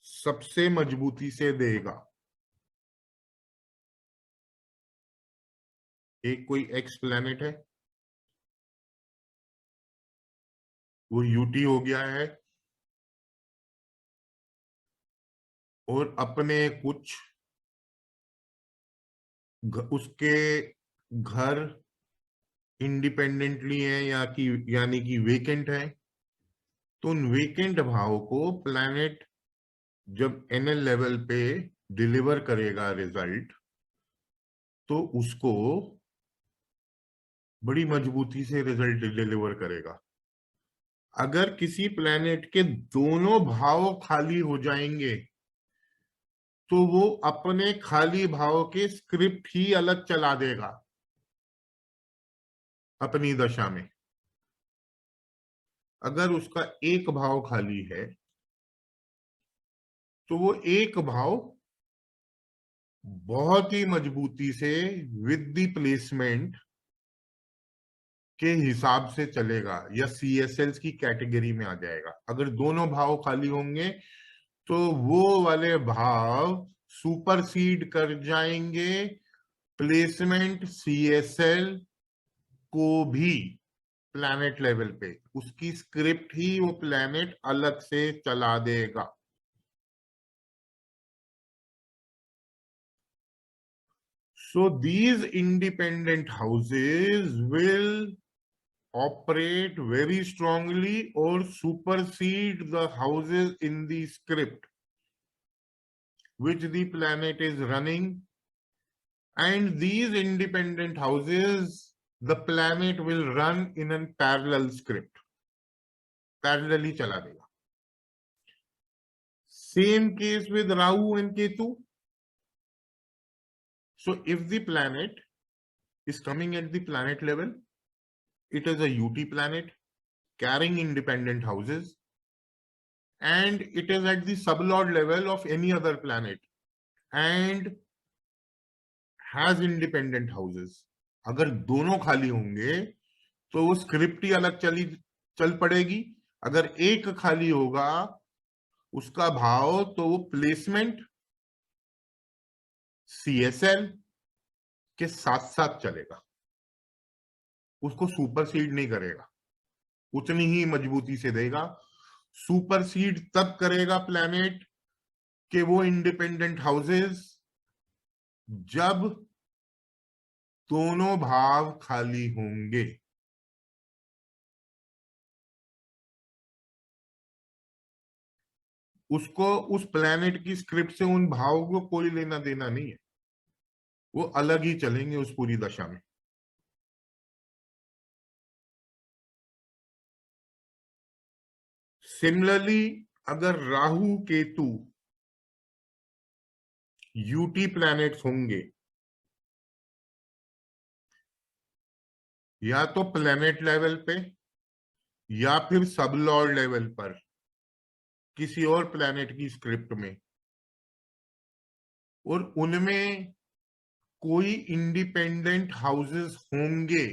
सबसे मजबूती से देगा। एक कोई एक्स प्लैनेट है, वो यूटी हो गया है और अपने कुछ उसके घर इंडिपेंडेंटली है या कि यानी कि वेकेंट है, तो उन वेकेंट भाव को प्लैनेट जब एनएल लेवल पे डिलीवर करेगा रिजल्ट, तो उसको बड़ी मजबूती से रिजल्ट डिलीवर करेगा। अगर किसी प्लैनेट के दोनों भाव खाली हो जाएंगे तो वो अपने खाली भाव के स्क्रिप्ट ही अलग चला देगा अपनी दशा में। अगर उसका एक भाव खाली है तो वो एक भाव बहुत ही मजबूती से विद द प्लेसमेंट के हिसाब से चलेगा या सीएसएल्स की कैटेगरी में आ जाएगा। अगर दोनों भाव खाली होंगे तो वो वाले भाव सुपरसीड कर जाएंगे प्लेसमेंट सीएसएल को भी प्लैनेट लेवल पे, उसकी स्क्रिप्ट ही वो प्लैनेट अलग से चला देगा। So these independent houses will operate very strongly or supersede the houses in the script which the planet is running, and these independent houses the planet will run in a parallel script, parallelly chala dega. Same case with Rahu and Ketu. So if the planet is coming at the planet level, it is a UT planet carrying independent houses, and it is at the sublord level of any other planet and has independent houses. अगर दोनों खाली होंगे तो वो स्क्रिप्ट ही अलग चल पड़ेगी। अगर एक खाली होगा उसका भाव तो वो प्लेसमेंट CSL के साथ साथ चलेगा, उसको सुपरसीड नहीं करेगा, उतनी ही मजबूती से देगा। सुपरसीड तब करेगा प्लैनेट के वो इंडिपेंडेंट हाउसेस जब दोनों भाव खाली होंगे। उसको उस प्लैनेट की स्क्रिप्ट से उन भावों को कोई लेना देना नहीं है, वो अलग ही चलेंगे उस पूरी दशा में। सिमिलरली अगर राहु केतु यूटी प्लैनेट्स होंगे, या तो प्लैनेट लेवल पे या फिर सब लॉर्ड लेवल पर किसी और प्लैनेट की स्क्रिप्ट में, और उनमें कोई इंडिपेंडेंट हाउसेस होंगे,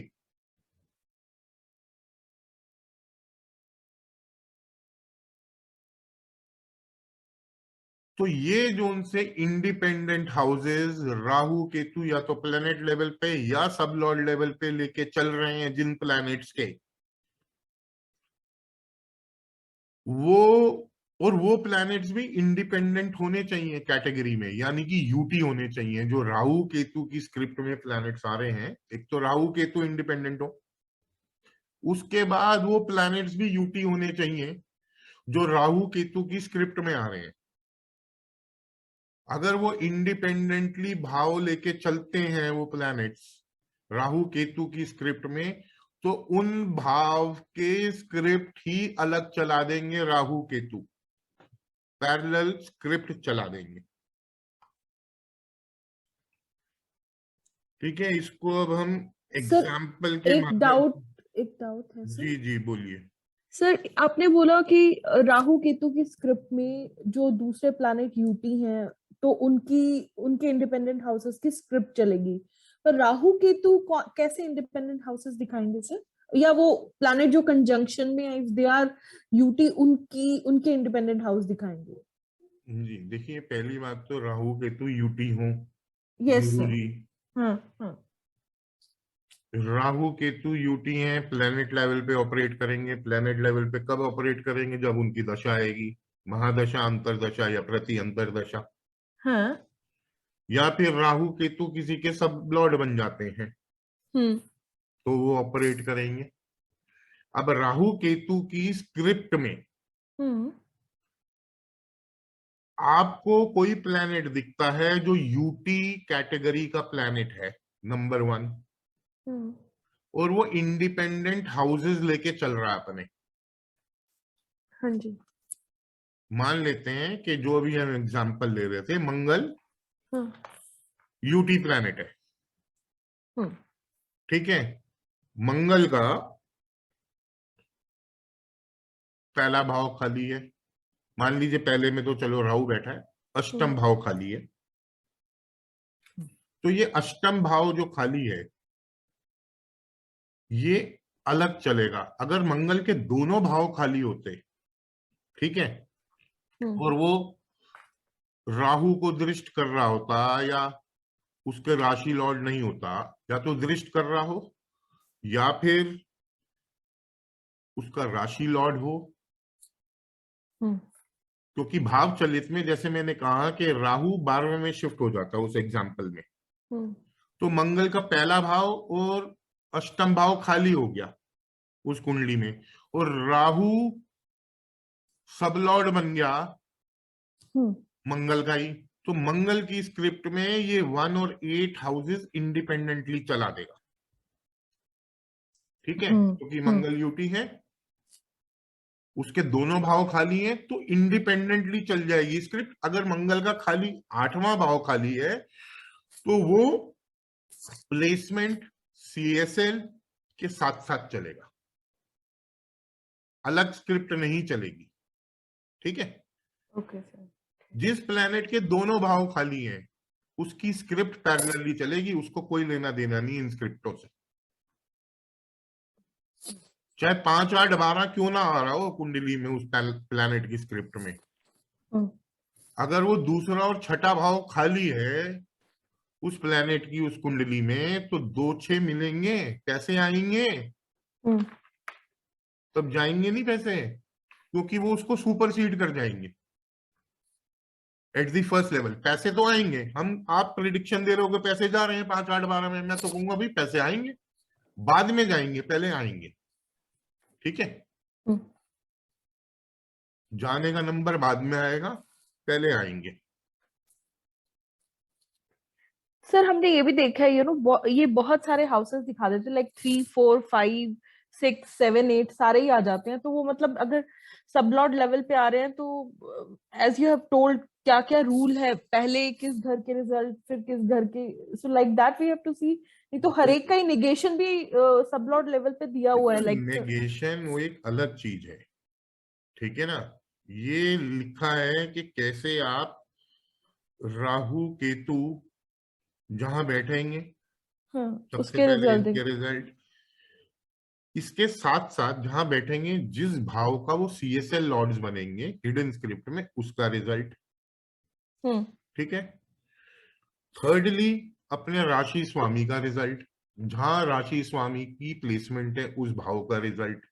तो ये जो उनसे इंडिपेंडेंट हाउसेस राहु केतु या तो प्लैनेट लेवल पे या सब लॉर्ड लेवल पे लेके चल रहे हैं जिन प्लैनेट्स के, वो प्लैनेट्स भी इंडिपेंडेंट होने चाहिए कैटेगरी में, यानी कि यूटी होने चाहिए। जो राहु केतु की स्क्रिप्ट में प्लैनेट्स आ रहे हैं, एक तो राहु केतु इंडिपेंडेंट हो, उसके बाद वो प्लैनेट्स भी यूटी होने चाहिए जो राहु केतु की स्क्रिप्ट में आ रहे हैं। अगर वो इंडिपेंडेंटली भाव लेके चलते हैं वो प्लैनेट्स राहु केतु की स्क्रिप्ट में, तो उन भाव के स्क्रिप्ट ही अलग चला देंगे, राहु केतु पैरेलल स्क्रिप्ट चला देंगे। ठीक है, इसको अब हम एग्जाम्पल के एक डाउट है सर। जी जी बोलिए। सर आपने बोला कि राहु केतु की स्क्रिप्ट में जो दूसरे प्लैनेट यूटी हैं तो उनके इंडिपेंडेंट हाउसेस की स्क्रिप्ट चलेगी, पर राहु केतु कैसे इंडिपेंडेंट हाउसेस दिखाएंगे सर? या वो प्लैनेट जो कंजंक्शन में है, इफ दे आर यूटी, उनके इंडिपेंडेंट हाउस दिखाएंगे? जी देखिए, पहली बात तो राहु केतु यूटी हो यस सर। जरूरी। हाँ। राहु केतु यूटी हैं, प्लेनेट लेवल पे ऑपरेट करेंगे। प्लेनेट लेवल पे कब ऑपरेट करेंगे? जब उनकी दशा आएगी, महादशा, अंतरदशा या प्रति अंतरदशा। हाँ। या फिर राहु केतु किसी के सब लॉर्ड बन जाते हैं तो वो ऑपरेट करेंगे। अब राहु केतु की स्क्रिप्ट में आपको कोई प्लैनेट दिखता है जो यूटी कैटेगरी का प्लैनेट है, नंबर 1, और वो इंडिपेंडेंट हाउसेस लेके चल रहा है अपने। हाँ जी। मान लेते हैं कि जो अभी हम एग्जांपल ले रहे थे, मंगल हाँ। यूटी प्लैनेट है। ठीक है, मंगल का पहला भाव खाली है। मान लीजिए पहले में तो चलो राहु बैठा है, अष्टम भाव खाली है। तो ये अष्टम भाव जो खाली है ये अलग चलेगा। अगर मंगल के दोनों भाव खाली होते, ठीक है, और वो राहु को दृष्ट कर रहा होता या उसके राशि लॉर्ड नहीं होता, या तो दृष्ट कर रहा हो या फिर उसका राशि लॉर्ड हो, क्योंकि भाव चलित में जैसे मैंने कहा कि राहु 12वें में शिफ्ट हो जाता है उस एग्जाम्पल में, तो मंगल का पहला भाव और अष्टम भाव खाली हो गया उस कुंडली में, और राहु सब लॉर्ड बन गया मंगल का ही। तो मंगल की स्क्रिप्ट में ये 1 और 8 हाउसेस इंडिपेंडेंटली चला देगा। ठीक है, क्योंकि मंगल यूटी है, उसके दोनों भाव खाली हैं तो इंडिपेंडेंटली चल जाएगी स्क्रिप्ट। अगर मंगल का खाली 8वां भाव खाली है तो वो प्लेसमेंट CSL के साथ साथ चलेगा, अलग स्क्रिप्ट नहीं चलेगी। ठीक है, ओके सर। जिस प्लैनेट के दोनों भाव खाली हैं उसकी स्क्रिप्ट पैरेलली चलेगी, उसको कोई लेना देना नहीं इन स्क्रिप्टों से। चाहे 5, 8, 12 क्यों ना आ रहा हो कुंडली में उस प्लैनेट की स्क्रिप्ट में, अगर वो दूसरा और छठा भाव खाली है उस प्लैनेट की उस कुंडली में, तो 2-6 मिलेंगे, कैसे आएंगे? तब जाएंगे नहीं पैसे, क्योंकि वो उसको सुपरसीड कर जाएंगे एट दी फर्स्ट लेवल। पैसे तो आएंगे, आप प्रिडिक्शन दे रहे हो कि पैसे जा रहे हैं 5, 8, 12 में, मैं तो कहूंगा भाई पैसे आएंगे, बाद में जाएंगे, पहले आएंगे। ठीक है, जाने का नंबर बाद में आएगा, पहले आएंगे। सर हमने ये भी देखा है ये बहुत सारे हाउसेस दिखा देते हैं, लाइक 3, 4, 5, 6, 7, 8 सारे ही आ जाते हैं। तो वो मतलब अगर सबलॉट लेवल पे आ रहे हैं तो एज यू हैव टोल्ड क्या क्या रूल है, पहले किस घर के रिजल्ट फिर किस घर के, so like that we have to see. नहीं तो हर एक का ही नेगेशन भी सबलॉट लेवल पे दिया हुआ है, लाइक नेगेशन वो एक अलग चीज है, ठीक है ना। ये लिखा है कि कैसे आप राहु केतु जहां बैठेंगे सबसे उसके पहले रिजल्ट इनके रिजल्ट, इसके साथ साथ जहां बैठेंगे जिस भाव का वो CSL लॉर्ड्स बनेंगे हिडन स्क्रिप्ट में, उसका रिजल्ट। ठीक है। थर्डली अपने राशि स्वामी का रिजल्ट, जहां राशि स्वामी की प्लेसमेंट है उस भाव का रिजल्ट।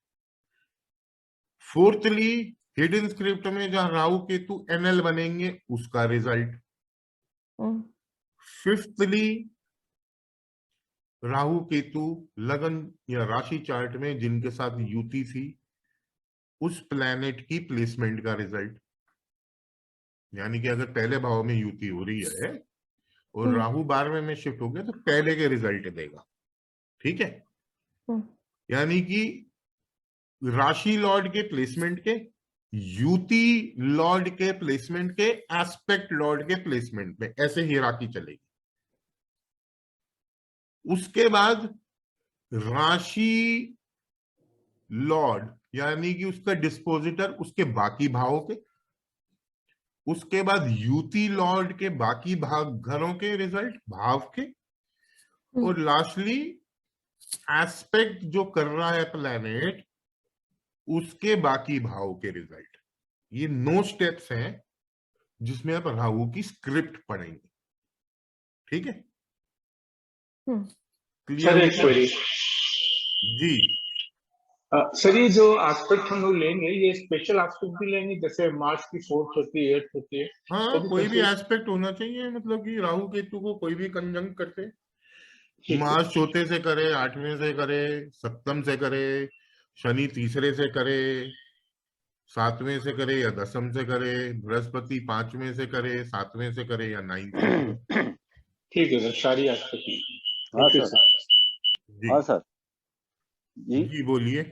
फोर्थली हिडन स्क्रिप्ट में जहां राहु केतु NL बनेंगे उसका रिजल्ट। फिफ्थली राहु केतु लगन या राशि चार्ट में जिनके साथ युति थी उस प्लैनेट की प्लेसमेंट का रिजल्ट। यानी कि अगर पहले भाव में युति हो रही है और राहु 12वें में शिफ्ट हो गया तो पहले के रिजल्ट देगा। ठीक है, यानी कि राशि लॉर्ड के प्लेसमेंट के, युति लॉर्ड के प्लेसमेंट के, एस्पेक्ट लॉर्ड के प्लेसमेंट में, ऐसे हिराकी चलेगी। उसके बाद राशि लॉर्ड यानी कि उसका डिस्पोजिटर उसके बाकी भावों के, उसके बाद युति लॉर्ड के बाकी भाग घरों के रिजल्ट भाव के, और लास्टली एस्पेक्ट जो कर रहा है प्लैनेट उसके बाकी भाव के रिजल्ट। ये 9 स्टेप्स हैं जिसमें आप राहु की स्क्रिप्ट पढ़ेंगे। ठीक है, सर एक क्वेरी जी। सर, ये जो एस्पेक्ट हम लोग लेंगे ये स्पेशल एस्पेक्ट भी लेंगे, जैसे मार्च की 4th होती है 8th होती है? हाँ, कोई भी एस्पेक्ट होना चाहिए, मतलब कि राहु केतु को कोई भी कंजंक्ट करते, मार्च 4th से करे, 8वें से करे, 7th से करे, शनि 3रे से करे, 7वें से करे या 10th से करे, बृहस्पति 5वें से करे, 7वें से करे या 9th से करे। ठीक है सर, सारी एस्पेक्ट। हाँ सर, जी हाँ सर जी, जी बोलिए।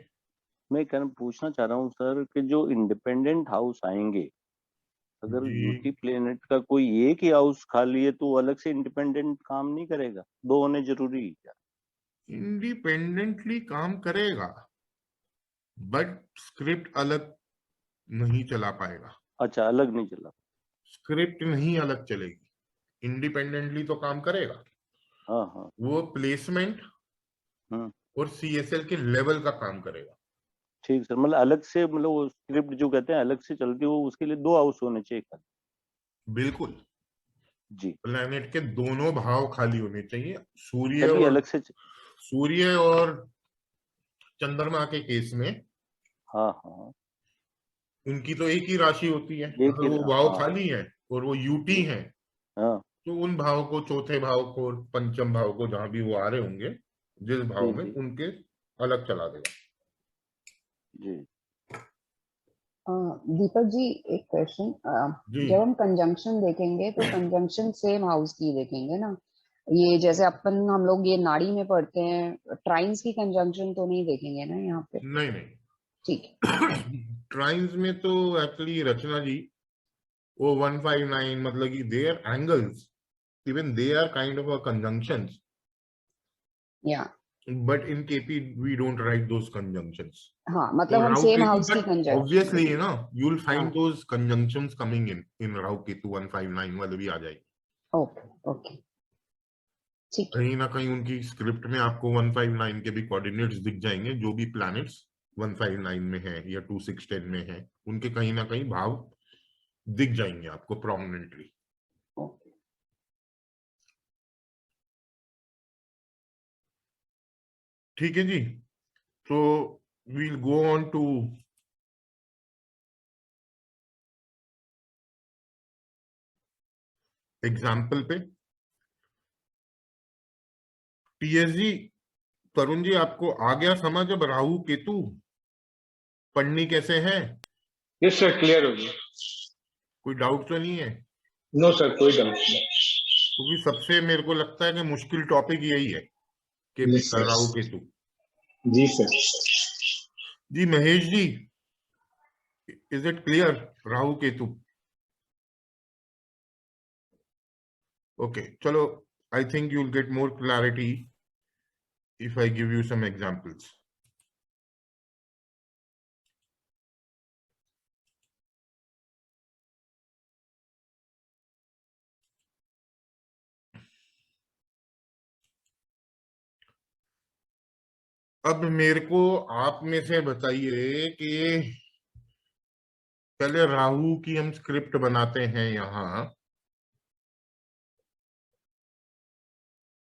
मैं पूछना चाह रहा हूँ सर कि जो इंडिपेंडेंट हाउस आएंगे, अगर जी। यूटी प्लेनेट का कोई एक ही हाउस खाली है तो अलग से इंडिपेंडेंट काम नहीं करेगा? 2 होने जरूरी है क्या? इंडिपेंडेंटली काम करेगा बट स्क्रिप्ट अलग नहीं चला पाएगा। अच्छा, अलग नहीं चला? स्क्रिप्ट नहीं अलग चलेगी, इंडिपेंडेंटली तो काम करेगा। हाँ हाँ, वो प्लेसमेंट और CSL के लेवल का काम करेगा। ठीक सर, मतलब अलग से, मतलब वो स्क्रिप्ट जो कहते हैं अलग से चलती है, वो उसके लिए 2 हाउस होने चाहिए खाली? बिल्कुल जी, प्लेनेट के दोनों भाव खाली होने चाहिए। तभी अलग से सूर्य और चंद्रमा के केस में हाँ हाँ, उनकी तो एक ही राशि होती है, एक अगर ही, वो भाव हाँ खाली है और वो युति है हाँ, तो उन भाव को, चौथे भाव को और पंचम भाव को, जहां भी वो आ रहे होंगे जिस भाव में, जी उनके अलग चला देगा। जी। दीपक जी एक क्वेश्चन, जी जब हम कंजंक्शन देखेंगे तो कंजंक्शन सेम हाउस की देखेंगे ना? ये जैसे हम लोग ये नाड़ी में पढ़ते हैं, ट्राइन्स की कंजंक्शन तो नहीं देखेंगे ना यहाँ पे? नहीं नहीं, ठीक है। ट्राइन्स में तो एक्चुअली रचना जी वो 159, मतलब कि their angles even they are kind of a conjunctions, या but in KP we don't write those conjunctions. हाँ, मतलब So हम Rahu सेम Ketu, हाउस की but conjunction obviously you know you'll find हाँ, those conjunctions coming in Rahu Ketu 159 वाले भी आ जाएगी। ओके ओके, ठीक है। कहीं ना कहीं उनकी स्क्रिप्ट में आपको 159 के भी कोऑर्डिनेट्स दिख जाएंगे, जो भी प्लैनेट्स 159 में है या 2610 में है, उनके कहीं ना कहीं भाव दिख जाएंगे आपको प्रोमिनेंटली। ठीक है जी, तो we'll go on to example पे। टीएसजी तरुण जी, आपको आ गया समझ अब राहु केतु पढ़नी कैसे है? यस सर, क्लियर हो गया। कोई डाउट तो नहीं है? नो सर, कोई डाउट नहीं। क्योंकि सबसे मेरे को लगता है कि मुश्किल टॉपिक यही है कि Yes, sir. राहु केतु। जी सर। जी Mahesh ji, is it clear Rahu Ketu? Okay, चलो, I think you will get more clarity if I give you some examples. अब मेरे को आप में से बताइए कि पहले राहु की हम स्क्रिप्ट बनाते हैं यहां,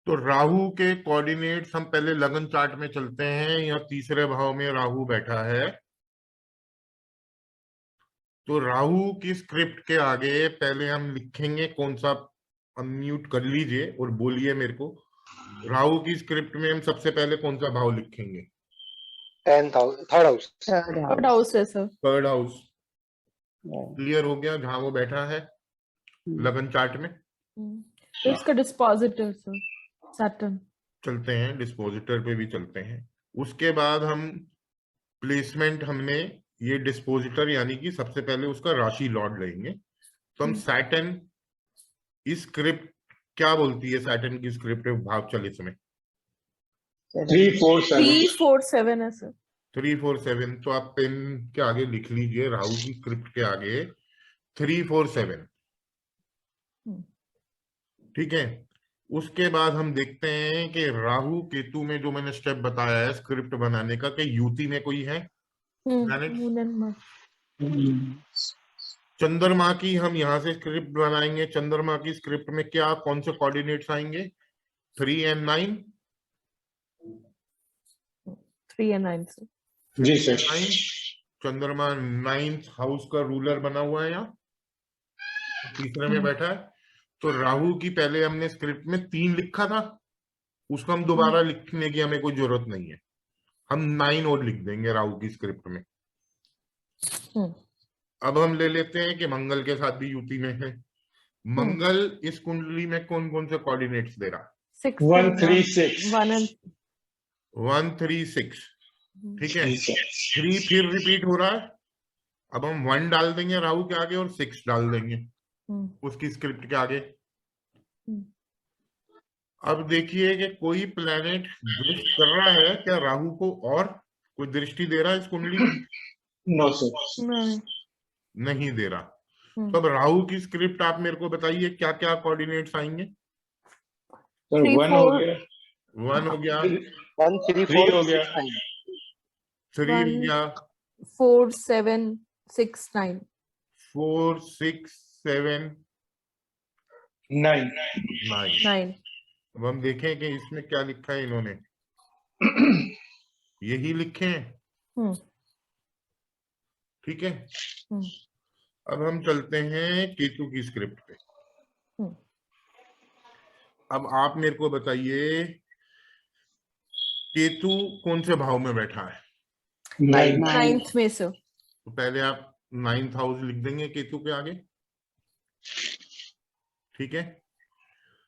तो राहु के कोऑर्डिनेट्स हम पहले लगन चार्ट में चलते हैं, या तीसरे भाव में राहु बैठा है, तो राहु की स्क्रिप्ट के आगे पहले हम लिखेंगे कौन सा, अनम्यूट कर लीजिए और बोलिए मेरे को, राहु की स्क्रिप्ट में हम सबसे पहले कौन सा भाव लिखेंगे? Third house. थर्ड हाउस है सर। थर्ड हाउस क्लियर हो गया, जहां वो बैठा है लगन चार्ट में। तो इसका डिस्पोजिटर सर सैटर्न। चलते हैं डिस्पोजिटर पे भी चलते हैं। उसके बाद हम प्लेसमेंट, हमने ये डिस्पोजिटर यानी कि सबसे पहले उसका राशि लॉर्ड लेंगे, तो हम सैटर्न इस स्क्रिप्ट क्या बोलती है, सैटर्न की स्क्रिप्ट भाव चलित में 347 है सर। 347, तो आप पेन के आगे लिख लीजिए राहु की स्क्रिप्ट के आगे 347। ठीक है, उसके बाद हम देखते हैं कि राहु केतु में जो मैंने स्टेप बताया है स्क्रिप्ट बनाने का, कि युति में कोई है प्लैनेट? Moon and Mars. चंद्रमा की हम यहां से स्क्रिप्ट बनाएंगे। चंद्रमा की स्क्रिप्ट में क्या कौन से कोऑर्डिनेट्स आएंगे? 3 and 9। 3 and 9 sir. जी सर। चंद्रमा 9th हाउस का रूलर बना हुआ है, यहाँ तीसरे में बैठा है। तो राहु की पहले हमने स्क्रिप्ट में 3 लिखा था, उसको हम दोबारा लिखने की हमें कोई जरूरत नहीं है, हम 9 और लिख देंगे राहु की स्क्रिप्ट में। अब हम ले लेते हैं कि मंगल के साथ भी युति में है। मंगल इस कुंडली में कौन कौन से कोऑर्डिनेट्स दे रहा? 136। 136। ठीक है, 3 फिर रिपीट हो रहा है। अब हम 1 डाल देंगे राहु के आगे और 6 डाल देंगे उसकी स्क्रिप्ट के आगे। अब देखिए कि कोई प्लैनेट दृष्टि कर रहा है क्या राहु को, और कोई दृष्टि दे रहा है इस कुंडली में? No sir. नहीं दे रहा। तो अब राहु की स्क्रिप्ट आप मेरे को बताइए क्या क्या कोऑर्डिनेट्स आएंगे? सर 1 हो गया, 1 हो गया, 1 3 3 हो 4 गया, 3 हो गया, 4 7 6 9। 4 6 7 9। 9। अब हम देखें कि इसमें क्या लिखा है इन्होंने, यही लिखे हैं। ठीक है, अब हम चलते हैं केतु की स्क्रिप्ट पे। अब आप मेरे को बताइए केतु कौन से भाव में बैठा है? 9th में सर। तो पहले आप 9th हाउस लिख देंगे केतु के आगे। ठीक है,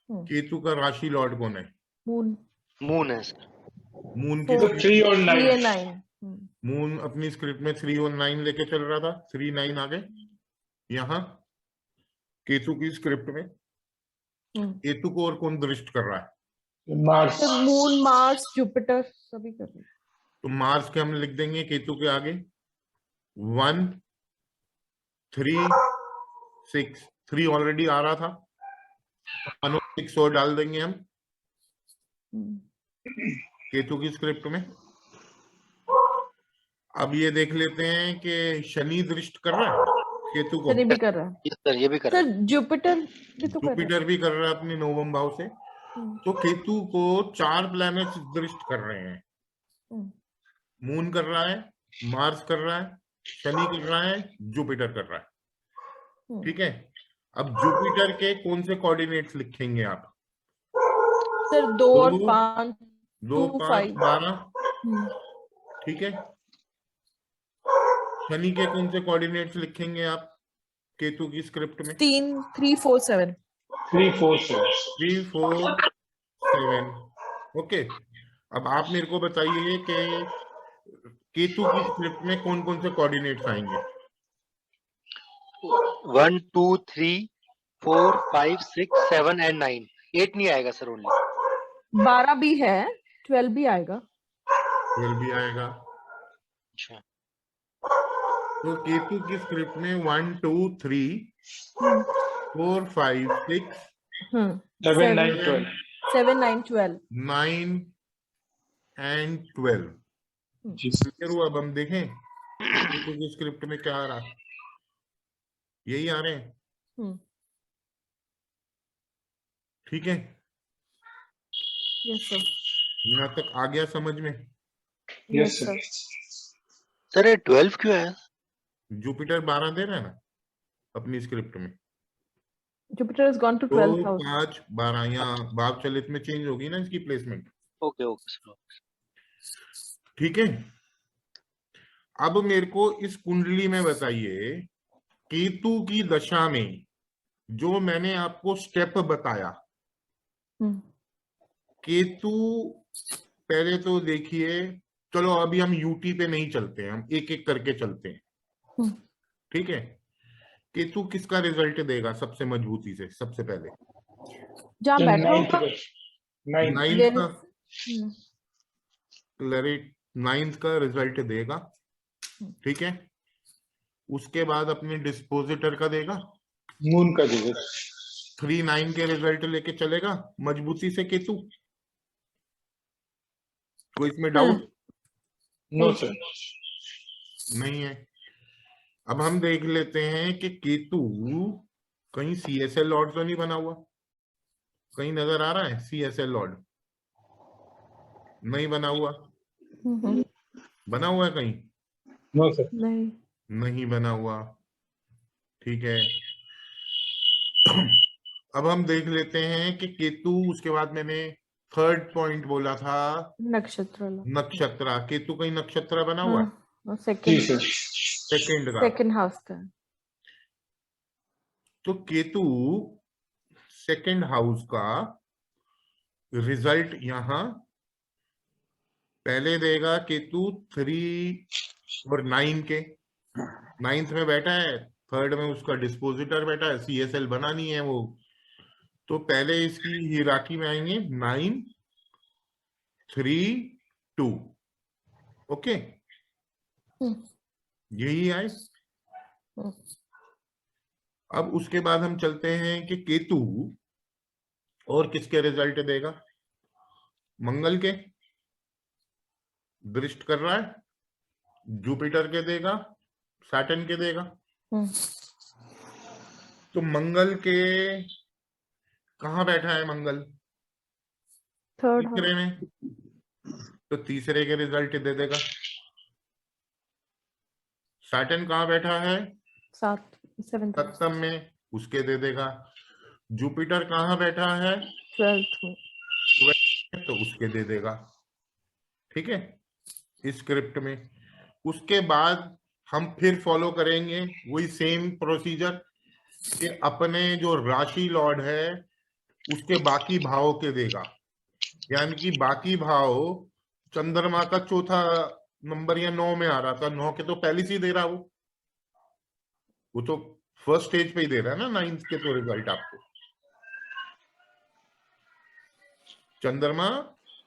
केतु का राशि लॉर्ड कौन है? मून है सर। मून की 3 और 9। 9। मून अपनी स्क्रिप्ट में 3 और 9 लेके चल रहा था, 3 9 आ गए। यहाँ केतु की स्क्रिप्ट में केतु को और कौन दृष्ट कर रहा है? मार्स। मून मार्स जुपिटर सभी कर रहे हैं। तो मार्स के हम लिख देंगे केतु के आगे 1 3 6। 3 ऑलरेडी आ रहा था, 6 और डाल देंगे हम केतु की स्क्रिप्ट में। अब ये देख लेते हैं कि शनि दृष्ट कर रहा है केतु को। शनि भी कर रहा है Yes, sir, ये भी कर रहा सर, जुपिटर भी तो कर रहा जुपिटर भी कर रहा है अपने नवम भाव से। है। तो केतु को 4 प्लैनेट्स दृष्ट कर रहे हैं। हम्म। मून कर रहा है, मार्स कर रहा है, शनि कर रहा है, जुपिटर कर रहा है। हम्म। ठीक है, अब जुपिटर के कौन से कोऑर्डिनेट्स लिखेंगे आप? सर 2 और 2, 5 2, 2, 5, 5 12। ठीक है, शनि के कौन से कोऑर्डिनेट्स लिखेंगे आप केतु की स्क्रिप्ट में? 3 3 4 7 3 4 7 3, 4, 7। ओके, अब आप मेरे को बताइए कि केतु की स्क्रिप्ट में कौन कौन से कोऑर्डिनेट्स आएंगे? 1 2 3 4 5 6 7 and 9 8 नहीं आएगा सर ओनली 12 भी है, 12 भी आएगा। 12 भी आएगा। अच्छा तो केतु की स्क्रिप्ट में 1 2 3 4 5 6 7 9 12 7 9 12 9 एंड 12। Ji sir. क्लियर हुआ? अब हम देखें केतु की स्क्रिप्ट में क्या आ रहा है। यही आ रहे हैं। हम्म। ठीक है, यस सर, यहाँ तक आ गया समझ में? Yes yes sir. Sir. Sir ये 12 क्यों है जुपिटर 12 दे रहा है ना अपनी स्क्रिप्ट में। Jupiter has gone to 2, 12th house. 5, 12 यहाँ भाव चलित में चेंज होगी ना इसकी प्लेसमेंट। ओके ओके सर ठीक है, अब मेरे को इस कुंडली में बताइए केतु की दशा में जो मैंने आपको स्टेप बताया। केतु पहले तो देखिए, चलो अभी हम यूटी पे नहीं चलते हैं, हम एक एक करके चलते हैं। ठीक है, केतु किसका रिजल्ट देगा सबसे मजबूती से? सबसे पहले जहाँ बैठा नाइन्थ होगा। नाइन्थ नाइन्थ का हम्म। क्लैरिट, 9th का रिजल्ट देगा। ठीक है, उसके बाद अपने डिस्पोजिटर का देगा। मून का दिवस 3, 9 के रिजल्ट लेके चलेगा मजबूती से केतु। कोई इसमें डाउट नो सर। नहीं है? अब हम देख लेते हैं कि केतु कहीं सीएसएल लॉर्ड तो नहीं बना हुआ? कहीं नजर आ रहा है सीएसएल लॉर्ड? नहीं बना हुआ। बना हुआ है कहीं? No sir. नहीं। नहीं बना हुआ। ठीक है, अब हम देख लेते हैं कि केतु, उसके बाद मैंने 3rd पॉइंट बोला था नक्षत्र नक्षत्र। केतु कहीं नक्षत्र बना हुआ है? जी सेकंड सर। सेकंड का। सेकंड हाउस का। तो केतु सेकंड हाउस का रिजल्ट यहां पहले देगा। केतु 3 और 9 के 9th में बैठा है, 3rd में उसका डिस्पोजिटर बैठा है, सीएसएल बना नहीं है वो। तो पहले इसकी हिराकी में आएंगे 9 3 2। ओके, यही आए। अब उसके बाद हम चलते हैं कि केतु और किसके रिजल्ट देगा? मंगल के दृष्ट कर रहा है, जुपिटर के देगा, सैटर्न के देगा। तो मंगल के कहाँ बैठा है मंगल? थर्ड तीसरे में, तो तीसरे के रिजल्ट दे देगा। सैटर्न कहाँ बैठा है? 7th सप्तम में, उसके दे देगा। जुपिटर कहाँ बैठा है? 12th में। तो उसके दे देगा। ठीक है, इस स्क्रिप्ट में। उसके बाद हम फिर फॉलो करेंगे वही सेम प्रोसीजर कि अपने जो राशि लॉर्ड है उसके बाकी भावों के देगा। यानी कि बाकी भाव चंद्रमा का चौथा नंबर या 9 में आ रहा था, 9 के तो पहले से ही दे रहा वो तो फर्स्ट स्टेज पे ही दे रहा है ना 9th के तो रिजल्ट आपको। चंद्रमा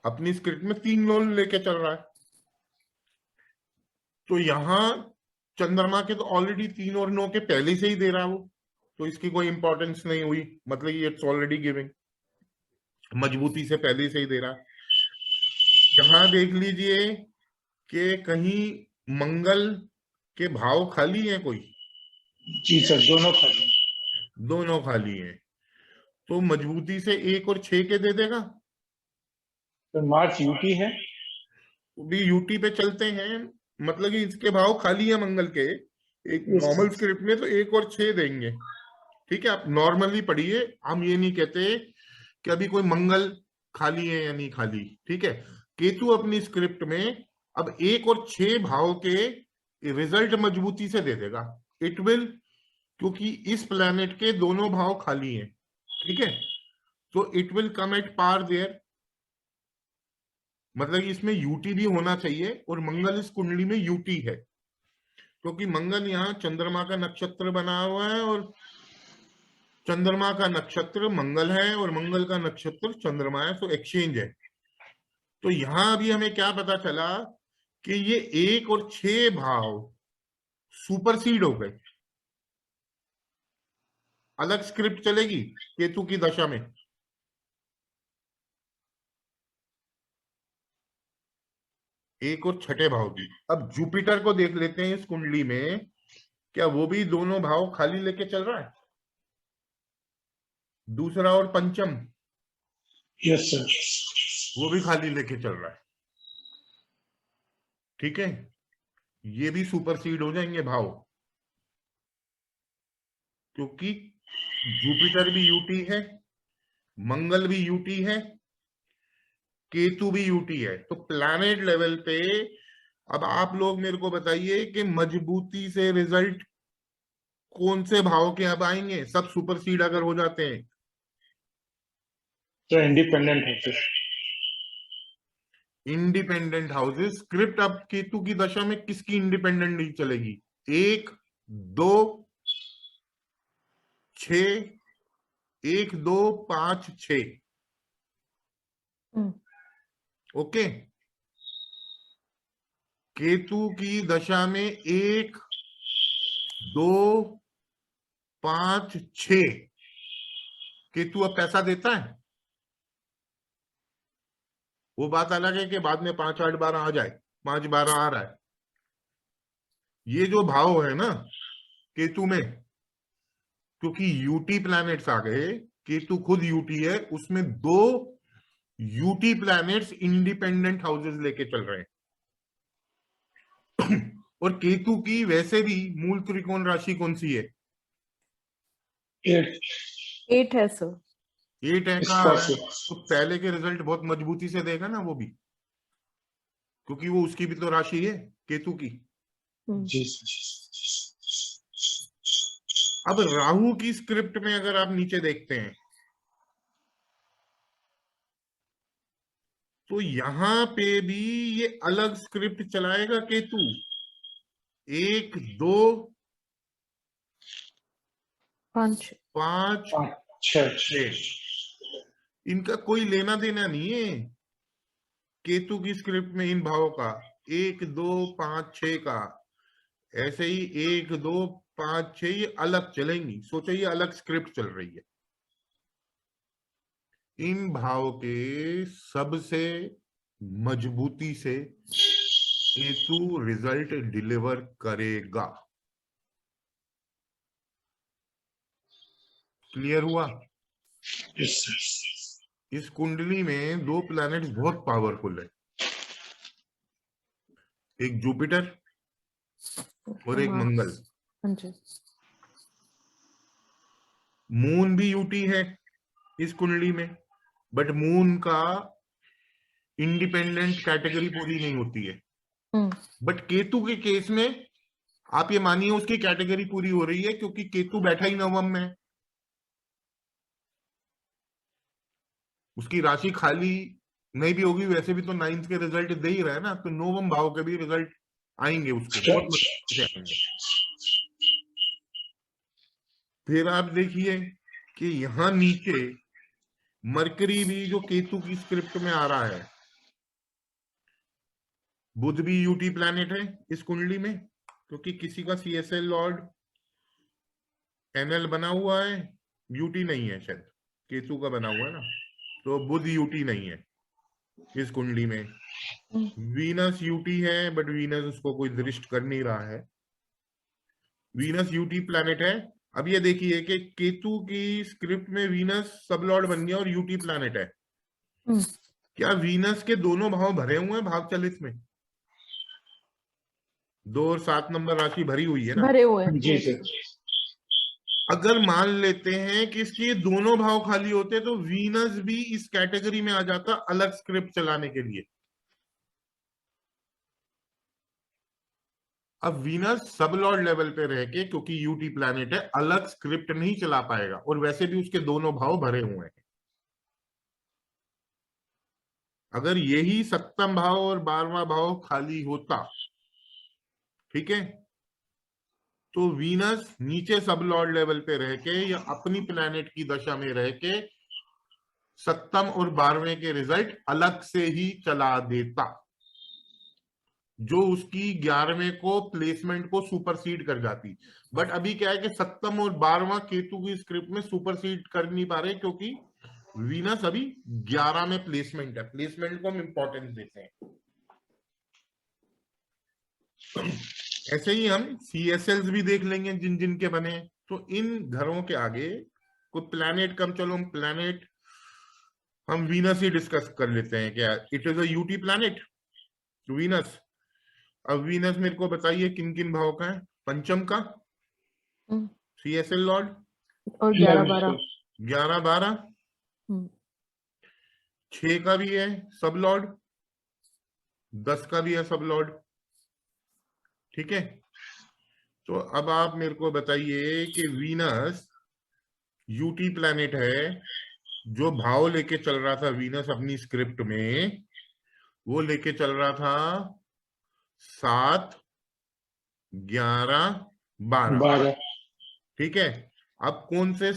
अपनी स्क्रिप्ट में 3 लोन लेके चल रहा है, तो यहां चंद्रमा के तो ऑलरेडी 3 और 9 के पहले से ही दे रहा तो इसकी कोई इंपॉर्टेंस नहीं हुई, मतलब ये इट्स ऑलरेडी गिविंग, मजबूती से पहले से ही दे रहा। यहां देख लीजिए कि कहीं मंगल के भाव खाली हैं कोई? जी सर, दोनों खाली। दोनों खाली हैं, तो मजबूती से 1 और 6 के दे देगा। तो मार्च यूटी है। भी यूटी पे चलते हैं, मतलब कि इसके भाव खाली है मंगल के। एक Yes, नॉर्मल sir. स्क्रिप्ट में तो 1 और 6 देंगे, ठीक है। आप नॉर्मली पढ़िए, हम ये नहीं कहते कि अभी कोई मंगल खाली है या नहीं खाली, ठीक है। केतु अपनी स्क्रिप्ट में अब 1 और 6 भाव के रिजल्ट मजबूती से दे देगा। इट विल, क्योंकि इस प्लैनेट के दोनों भाव खाली हैं, ठीक है, तो it will come at par there. मतलब इसमें यूटी भी होना चाहिए, और मंगल इस कुंडली में यूटी है, क्योंकि मंगल यहाँ चंद्रमा का नक्षत्र बना हुआ है, और चंद्रमा का नक्षत्र मंगल है और मंगल का नक्षत्र चंद्रमा है, तो एक्सचेंज है। तो यहां अभी हमें क्या पता चला कि ये 1 और 6 भाव सुपरसीड हो गए। अलग स्क्रिप्ट चलेगी केतु की दशा में। एक और छठे भाव की। अब जुपिटर को देख लेते हैं इस कुंडली में, क्या वो भी दोनों भाव खाली लेके चल रहा है? दूसरा और पंचम, यस सर। वो भी खाली लेके चल रहा है, ठीक है। ये भी सुपरसीड हो जाएंगे भाव, क्योंकि जुपिटर भी यूटी है, मंगल भी यूटी है, केतु भी यूटी है। तो प्लैनेट लेवल पे अब आप लोग मेरे को बताइए कि मजबूती से रिजल्ट कौन से भाव के अब आएंगे? सब सुपरसीड अगर हो जाते हैं तो इंडिपेंडेंट है सर। Independent houses. स्क्रिप्ट अब केतु की दशा में किसकी इंडिपेंडेंट नहीं चलेगी? 1 2 6, 1 2 5 6, ओके। केतु की दशा में 1 2 5 6 केतु अब पैसा देता है। वो बात अलग है कि बाद में 5 8 12 आ जाए, 5 12 आ रहा है। ये जो भाव है ना केतु में, क्योंकि यूटी प्लैनेट्स आ गए, केतु खुद यूटी है, उसमें 2 यूटी प्लैनेट्स इंडिपेंडेंट हाउसेस लेके चल रहे हैं। और केतु की वैसे भी मूल त्रिकोण राशि कौन सी है? 8 है सर। 8 है। इस कहाँ पर है? से। तो पहले के रिजल्ट बहुत मजबूती से देगा ना वो भी, क्योंकि वो उसकी भी तो राशि है केतु की। जी सर। अब राहु की स्क्रिप्ट में अगर आप नीचे देखते हैं तो यहां पे भी ये अलग स्क्रिप्ट चलाएगा केतु। 1 2 पांच 5 6 6, इनका कोई लेना देना नहीं है केतु की स्क्रिप्ट में इन भावों का। 1 2 5 6 का ऐसे ही 1 2 5 6 ये अलग चलेंगी। सोचो ये अलग स्क्रिप्ट चल रही है। इन भाव के सबसे मजबूती से केतु रिजल्ट डिलीवर करेगा। क्लियर हुआ? Yes sir. इस कुंडली में 2 प्लैनेट्स बहुत पावरफुल है, एक जुपिटर और एक मंगल। हाँ जी। मून भी यूटी है इस कुंडली में, बट मून का इंडिपेंडेंट कैटेगरी पूरी नहीं होती है। बट केतु के केस में आप ये मानिए उसकी कैटेगरी पूरी हो रही है, क्योंकि केतु बैठा ही नवम में है, उसकी राशि खाली नहीं भी होगी, वैसे भी तो 9th के रिजल्ट दे ही रहा है ना, तो नवम भाव के भी रिजल्ट आएंगे उसको बहुत मजबूती से आएंगे। फिर आप देखिए कि यहां नीचे मरकरी भी जो केतु की स्क्रिप्ट में आ रहा है, बुध भी यूटी प्लैनेट है इस कुंडली में, क्योंकि किसी का सीएसएल लॉर्ड एनएल बना हुआ है, यूटी नहीं है, शायद केतु का बना हुआ है ना, तो बुध यूटी नहीं है इस कुंडली में। वीनस यूटी है, बट वीनस उसको कोई दृष्ट कर नहीं रहा है। वीनस यूटी प्लैनेट है। अब ये देखिए कि केतु की स्क्रिप्ट में वीनस सब लॉर्ड बन गया और यूटी प्लैनेट है। क्या वीनस के दोनों भाव भरे हुए हैं भाव चलित में? 2 और 7 नंबर राशि भरी हुई है ना? भरे हुए हैं। जी सर। अगर मान लेते हैं कि इसके दोनों भाव खाली होते तो वीनस भी इस कैटेगरी में आ जाता अलग स्क्रिप्ट चलाने के लिए। अब वीनस सब लॉर्ड लेवल पे रह के, क्योंकि यूटी प्लैनेट है, अलग स्क्रिप्ट नहीं चला पाएगा, और वैसे भी उसके दोनों भाव भरे हुए हैं। अगर यही 7वां भाव और 12वां भाव खाली होता, ठीक है, तो वीनस नीचे सब लॉर्ड लेवल पे रह के या अपनी प्लैनेट की दशा में रह के 7वें और 12वें के रिजल्ट अलग से ही चला देता, जो उसकी 11वें को प्लेसमेंट को सुपरसीड कर जाती। बट अभी क्या है कि 7वां और 12वां केतु की स्क्रिप्ट में सुपरसीड कर नहीं पा रहे, क्योंकि वीनस अभी 11 में प्लेसमेंट है। प्लेसमेंट को हम इंपॉर्टेंस देते हैं। ऐसे ही हम CSLs भी देख लेंगे जिन जिन के बने। तो इन घरों के आगे कोई प्लैनेट कम, चलो हम प्लैनेट, हम वीनस ही डिस्कस कर लेते हैं। क्या it is a UT planet Venus? अब वीनस मेरे को बताइए किन किन भाव का है? पंचम का CSL लॉर्ड और 11-12 11-12, 6 का भी है सब लॉर्ड, 10 का भी है सब लॉर्ड। ठीक है, तो अब आप मेरे को बताइए कि वीनस यूटी प्लैनेट है, जो भाव लेके चल रहा था वीनस अपनी स्क्रिप्ट में, वो लेके चल रहा था 7, 11, 12। ठीक है, अब कौन से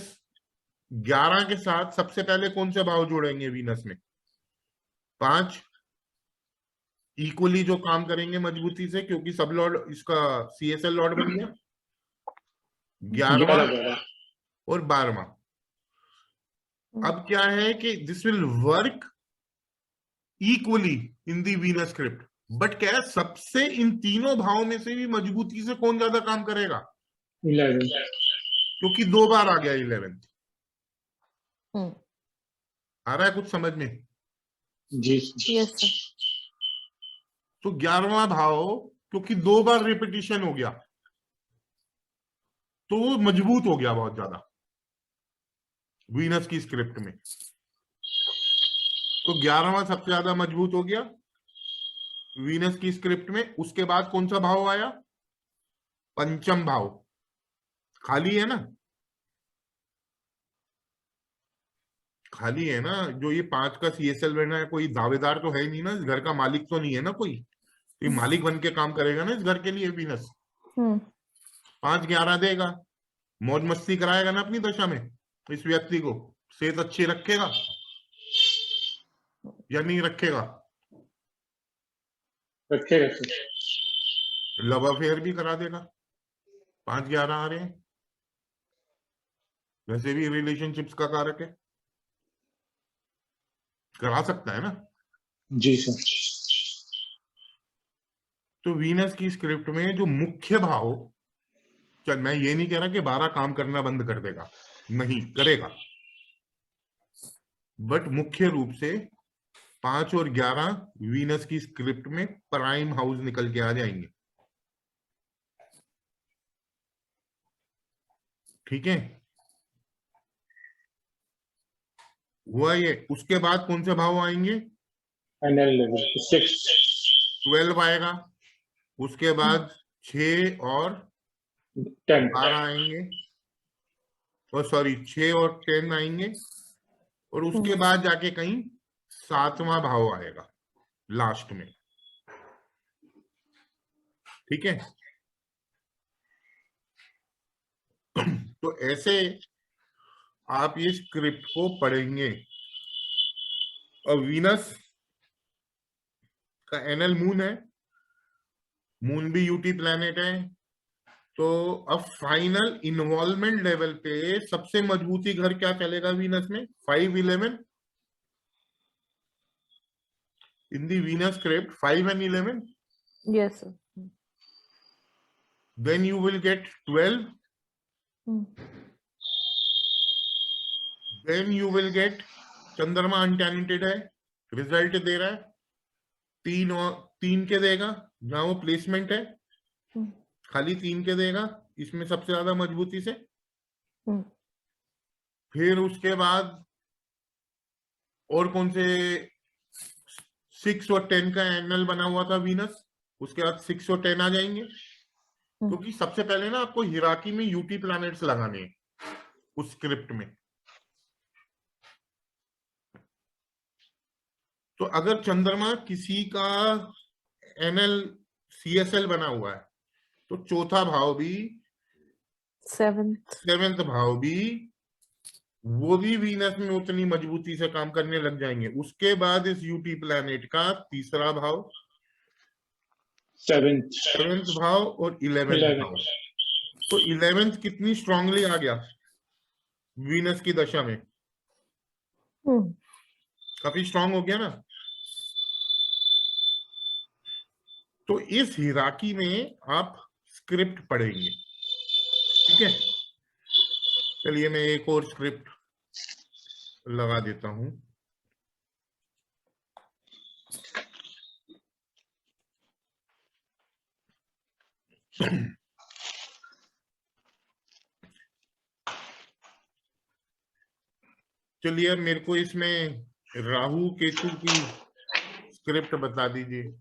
11 के साथ सबसे पहले कौन से भाव जोड़ेंगे वीनस में? 5 इक्वली जो काम करेंगे मजबूती से, क्योंकि सब लॉर्ड इसका CSL लॉर्ड बन गया। 11वां और 12वां। अब क्या है कि this will work equally in the Venus script, but क्या है, सबसे इन तीनों भावों में से भी मजबूती से कौन ज्यादा काम करेगा? 11। क्योंकि 2 बार आ गया 11। आ रहा है कुछ समझ में? जी यस सर। तो 11वां भाव क्योंकि 2 बार रिपीटिशन हो गया, तो वो मजबूत हो गया बहुत ज्यादा वीनस की स्क्रिप्ट में। तो 11वां सबसे ज्यादा मजबूत हो गया वीनस की स्क्रिप्ट में। उसके बाद कौन सा भाव आया? पंचम भाव। खाली है ना? खाली है ना? जो ये 5 का CSL बना है, कोई दावेदार तो है नहीं ना, इस घर का मालिक तो नहीं है ना कोई, तो ये मालिक बन के काम करेगा ना इस घर के लिए वीनस। 5-11 देगा, मौज मस्ती कराएगा ना अपनी दशा में, इस व्यक्ति को सेहत अच्छी रखेगा या नहीं रखेगा? रखेगा सर। लव अफेयर भी करा देगा। 5-11 आ रहे हैं, वैसे भी रिलेशनशिप्स का कारक है, करा सकता है ना। जी सर। तो वीनस की स्क्रिप्ट में जो मुख्य भाव, चल मैं ये नहीं कह रहा कि 12 काम करना बंद कर देगा, नहीं करेगा, बट मुख्य रूप से 5 और 11 वीनस की स्क्रिप्ट में प्राइम हाउस निकल के आ जाएंगे। ठीक है, हुआ ये। उसके बाद कौन से भाव आएंगे? फाइनल लेवल 6, 12 आएगा। उसके बाद 6 और 10। 12 आएंगे, और सॉरी 6 और 10 आएंगे, और उसके बाद जाके कहीं 7वां भाव आएगा लास्ट में। ठीक है, तो ऐसे आप ये स्क्रिप्ट को पढ़ेंगे। और वीनस का एनल मून है, मून भी यूटी प्लैनेट है, तो अब फाइनल इन्वॉल्वमेंट लेवल पे सबसे मजबूती घर क्या चलेगा वीनस में? 5-11। in the Venus script 5 and 11, Yes, sir. then you will get 12. Hmm. Then you will get चंद्रमा अनटैलेंटेड है, रिजल्ट दे रहा है 3 और 3 के देगा, जहां वो प्लेसमेंट है हम्म। खाली 3 के देगा इसमें सबसे ज्यादा मजबूती से। हम्म। फिर उसके बाद और कौन से 6 और 10 का एंगल बना हुआ था वीनस, उसके बाद 6 और 10 आ जाएंगे, क्योंकि सबसे पहले ना आपको हिराकी में यूटी प्लैनेट्स लगाने हैं उस स्क्रिप्ट में। तो अगर चंद्रमा किसी का एनएल सीएसएल बना हुआ है तो चौथा भाव भी, 7th भाव भी, वो भी वीनस में उतनी मजबूती से काम करने लग जाएंगे। उसके बाद इस यूटी प्लैनेट का तीसरा भाव, 7th भाव और 11th भाव। तो 11th कितनी स्ट्रांगली आ गया वीनस की दशा में, काफी स्ट्रांग हो गया ना। तो इस हिराकी में आप स्क्रिप्ट पढ़ेंगे, ठीक है। चलिए मैं एक और स्क्रिप्ट लगा देता हूं। चलिए अब मेरे को इसमें राहु केतु की स्क्रिप्ट बता दीजिए।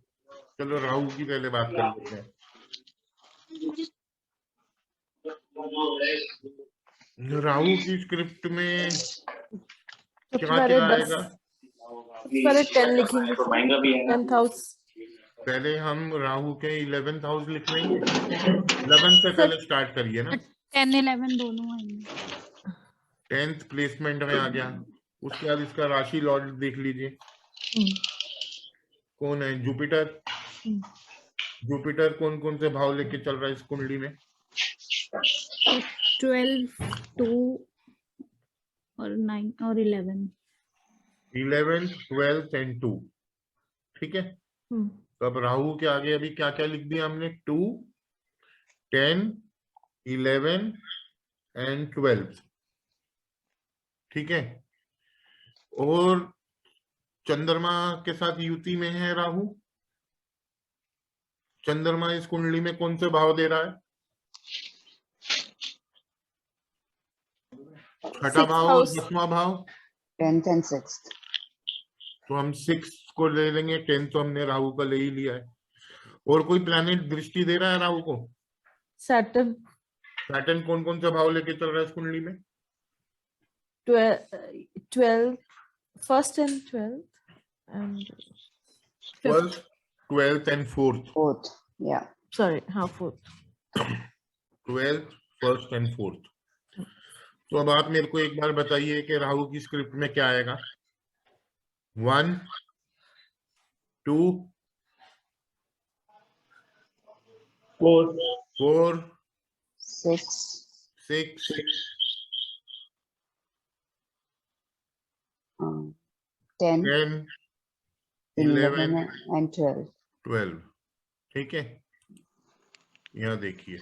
चलो राहु की पहले बात कर लेते हैं। राहु की स्क्रिप्ट में क्या क्या आएगा? पहले 10 लिखेंगे, 10th हाउस। पहले हम राहु के 11th हाउस लिख लेंगे। 11 से पहले स्टार्ट करिए ना। 10 11 दोनों आएंगे। 10th प्लेसमेंट में आ गया। उसके बाद इसका राशि लॉर्ड देख लीजिए कौन है, जुपिटर। जुपिटर कौन कौन से भाव लेके चल रहा है इस कुंडली में? 12, 2 और 9 और 11। 11th, 12th एंड 2, ठीक है। तो अब राहु के आगे अभी क्या क्या लिख दिया हमने? 2, 10, 11 एंड 12, ठीक है। और चंद्रमा के साथ युति में है राहु। चंद्रमा इस कुंडली में कौन से भाव दे रहा है? छठा भाव और 10वां भाव। 10th and 6th। तो हम 6 को ले लेंगे, 10 तो हमने राहु का ले ही लिया है। और कोई प्लैनेट दृष्टि दे रहा है राहु को? सैटर्न। सैटर्न कौन कौन से भाव लेके चल रहा है इस कुंडली में? 12, 1st and 12th and 1st, 12th and 4th। 4th, yeah। Sorry, हाँ 4th। 12th, 1st and 4th। तो अब आप मेरे को एक बार बताइए कि राहु की स्क्रिप्ट में क्या आएगा? 1, 2, 4, 6, 10, 10, 11 11 and 12। 12, ठीक है। यहाँ देखिए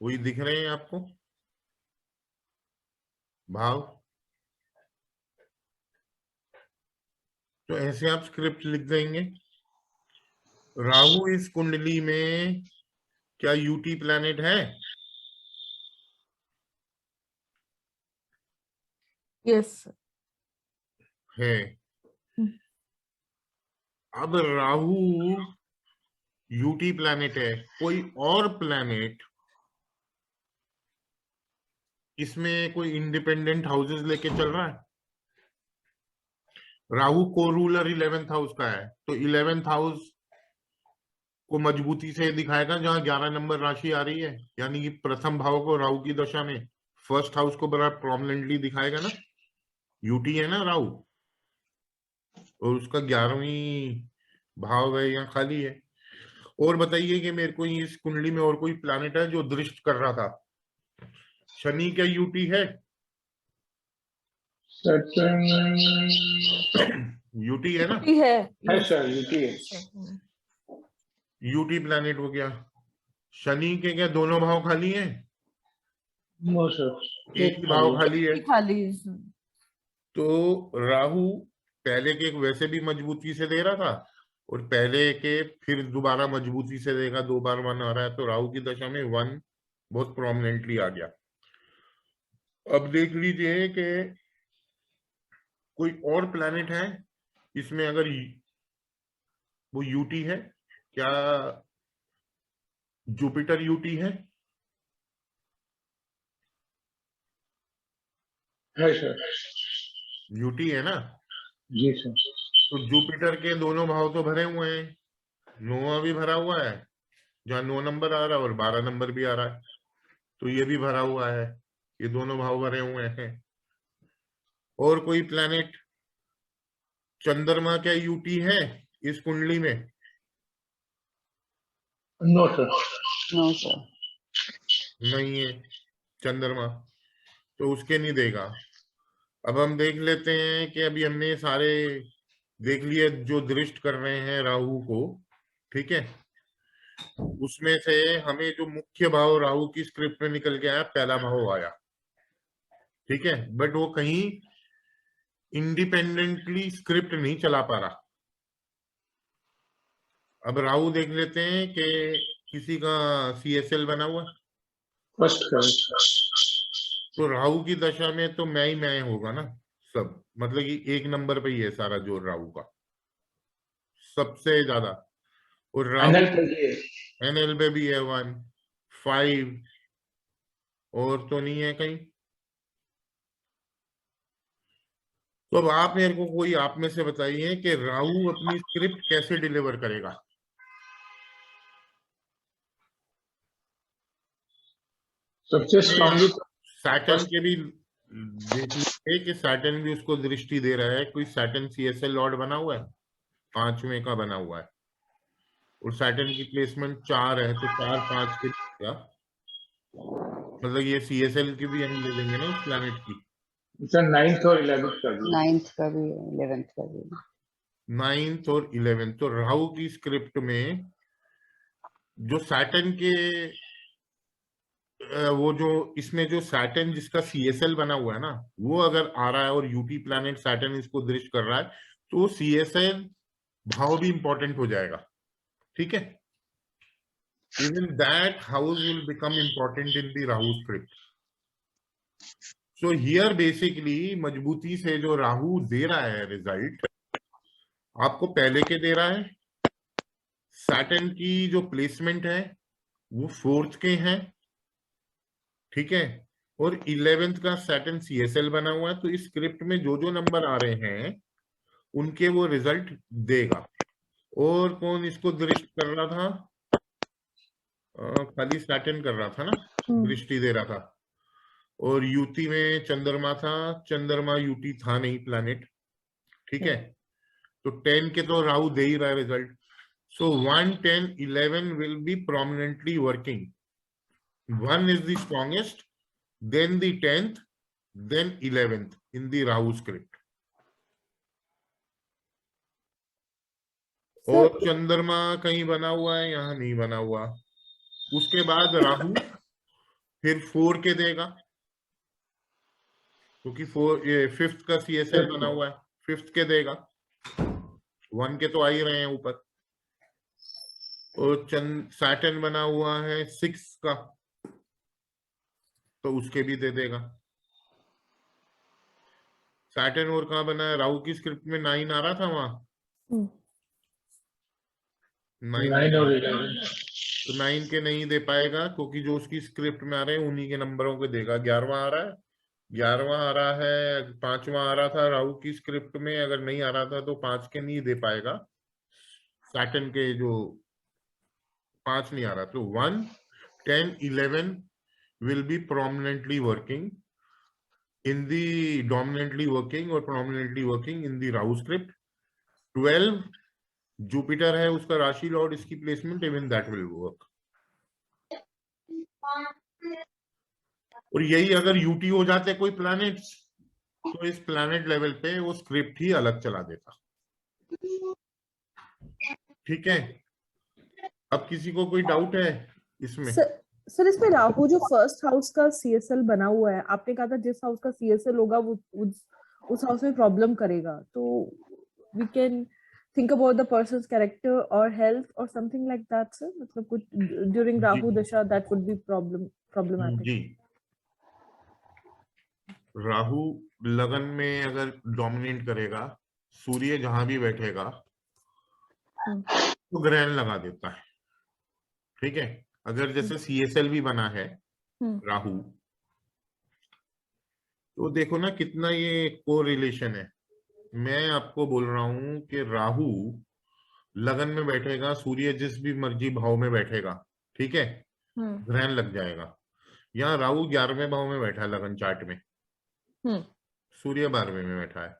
वही दिख रहे हैं आपको भाव। तो ऐसे आप स्क्रिप्ट लिख देंगे। राहु इस कुंडली में क्या यूटी प्लैनेट है? Yes। है। अब राहु यूटी प्लैनेट है, कोई और प्लैनेट इसमें कोई इंडिपेंडेंट हाउसेस लेके चल रहा है? राहु को रूलर 11th हाउस का है, तो 11th हाउस को मजबूती से दिखाएगा जहां 11 नंबर राशि आ रही है, यानी कि प्रथम भाव को राहु की दशा में 1st हाउस को बड़ा प्रोमिनेंटली दिखाएगा ना। यूटी है ना राहु, और उसका 11वीं भाव है यहाँ खाली है। और बताइए कि मेरे को इस कुंडली में और कोई प्लैनेट है जो दृष्ट कर रहा था? शनि क्या यूटी है? यूटी है ना, यूटी है है सर, यूटी है। यूटी प्लैनेट हो गया। शनि के क्या दोनों भाव खाली हैं? नो सर, एक ही भाव खाली है। खाली है। तो राहु पहले के वैसे भी मजबूती से दे रहा था और पहले के फिर दोबारा मजबूती से देगा, 2 बार 1 आ रहा है, तो राहु की दशा में 1 बहुत प्रोमिनेंटली आ गया। अब देख लीजिए कि कोई और प्लैनेट है इसमें, अगर वो यूटी है क्या? जुपिटर यूटी है? सर, यूटी है ना? जी सर। तो जुपिटर के दोनों भाव तो भरे हुए हैं, 9वां भी भरा हुआ है, जहां 9 नंबर आ रहा है और 12 नंबर भी आ रहा है, तो ये भी भरा हुआ है, ये दोनों भाव भरे हुए हैं। और कोई प्लैनेट, चंद्रमा क्या यूटी है इस कुंडली में? No sir. No sir. नहीं है चंद्रमा, तो उसके नहीं देगा। अब हम देख लेते हैं कि अभी हमने सारे देख लिए जो दृष्ट कर रहे हैं राहु को, ठीक है। उसमें से हमें जो मुख्य भाव राहु की स्क्रिप्ट में निकल के आया, पहला भाव आया, ठीक है, बट वो कहीं इंडिपेंडेंटली स्क्रिप्ट नहीं चला पा रहा। अब राहु देख लेते हैं कि किसी का CSL बना हुआ, फर्स्ट का। तो राहु की दशा में तो मैं होगा ना सब, मतलब कि 1 नंबर पे ही है सारा जोर राहु का सबसे ज्यादा। और राहु NL पे भी है 1, 5 और तो नहीं है कहीं। तो अब आप मेरे को कोई आप में से बताइए कि राहु अपनी स्क्रिप्ट कैसे डिलीवर करेगा। सबसे स्ट्रांगली सैटर्न के भी देख लीजिए कि सैटर्न भी उसको दृष्टि दे रहा है। कोई सैटर्न CSL लॉर्ड बना हुआ है, 5वें का बना हुआ है, और सैटर्न की प्लेसमेंट 4 है, तो 4 5 के देगा। मतलब ये CSL की भी हम ले लेंगे ना उस प्लैनेट की। सर 9th और 11th का भी। 9th का भी 11th का भी। 9th और 11th, तो राहु की स्क्रिप्ट में जो सैटर्न के वो जो इसमें जो सैटर्न जिसका CSL बना हुआ है ना, वो अगर आ रहा है और यूटी प्लैनेट सैटर्न इसको दृष्ट कर रहा है, तो CSL भाव भी इंपॉर्टेंट हो जाएगा, ठीक है। Even that house will become important in the Rahu script. So here basically मजबूती से जो राहु दे रहा है रिजल्ट आपको पहले के दे रहा है। सैटर्न की जो प्लेसमेंट है वो 4th के हैं, ठीक है, और 11th का सैटर्न CSL बना हुआ है, तो इस स्क्रिप्ट में जो जो नंबर आ रहे हैं उनके वो रिजल्ट देगा। और कौन इसको दृष्ट कर रहा था? खाली सैटर्न कर रहा था ना, दृष्टि दे रहा था। और यूटी में चंद्रमा था, चंद्रमा यूटी था नहीं प्लैनेट, ठीक है। तो 10 के तो राहु दे ही रहा है result. So 1, 10, 11 will be prominently working. 1 is the strongest, then the 10th, then 11th in the Rahu script. और चंद्रमा कहीं बना हुआ है, यहाँ नहीं बना हुआ। उसके बाद राहु फिर 4 के देगा, क्योंकि 5th का CSL बना हुआ है, 5th के देगा। 1 के तो आ ही रहे हैं ऊपर। और सैटर्न बना हुआ है 6 का, तो उसके भी दे देगा। सैटर्न और कहाँ बना है? राहु की स्क्रिप्ट में 9 आ रहा था वहां, 9 और 11। तो 9 के नहीं दे पाएगा, क्योंकि जो उसकी स्क्रिप्ट में आ रहे हैं उन्हीं के नंबरों के देगा। 11वां आ रहा है, 11वां आ रहा है, 5वां आ रहा था राहु की स्क्रिप्ट में, अगर नहीं आ रहा था तो 5 के नहीं दे पाएगा। सैटर्न के जो 5 नहीं आ रहा, तो 1, 10, 11 will be prominently working in the dominantly working or prominently working in the Rahu script. 12 Jupiter है उसका राशि लॉर्ड, इसकी placement even that will work. और यही अगर यूटी हो जाते कोई प्लैनेट्स, तो इस प्लैनेट लेवल पे वो स्क्रिप्ट ही अलग चला देता। ठीक है, अब किसी को कोई डाउट है इसमें? सर इसमें राहु जो फर्स्ट हाउस का सीएसएल बना हुआ है, आपने कहा था जिस हाउस का सीएसएल होगा वो उस हाउस में प्रॉब्लम करेगा, तो we can think about the persons character और हेल्थ और समथिंग लाइक दैट सर, मतलब कुछ ड्यूरिंग राहु दशा दैट वुड बी प्रॉब्लमैटिक। जी, राहु लगन में अगर डोमिनेट करेगा, सूर्य जहां भी बैठेगा तो ग्रहण लगा देता है। ठीक है, अगर जैसे सीएसएल भी बना है राहु, तो देखो ना कितना ये कोरिलेशन है। मैं आपको बोल रहा हूं कि राहु लगन में बैठेगा, सूर्य जिस भी मर्जी भाव में बैठेगा, ठीक है, ग्रहण लग जाएगा। यहाँ राहु 11वें भाव में बैठा है लगन चार्ट में, सूर्य 12वें में बैठा है।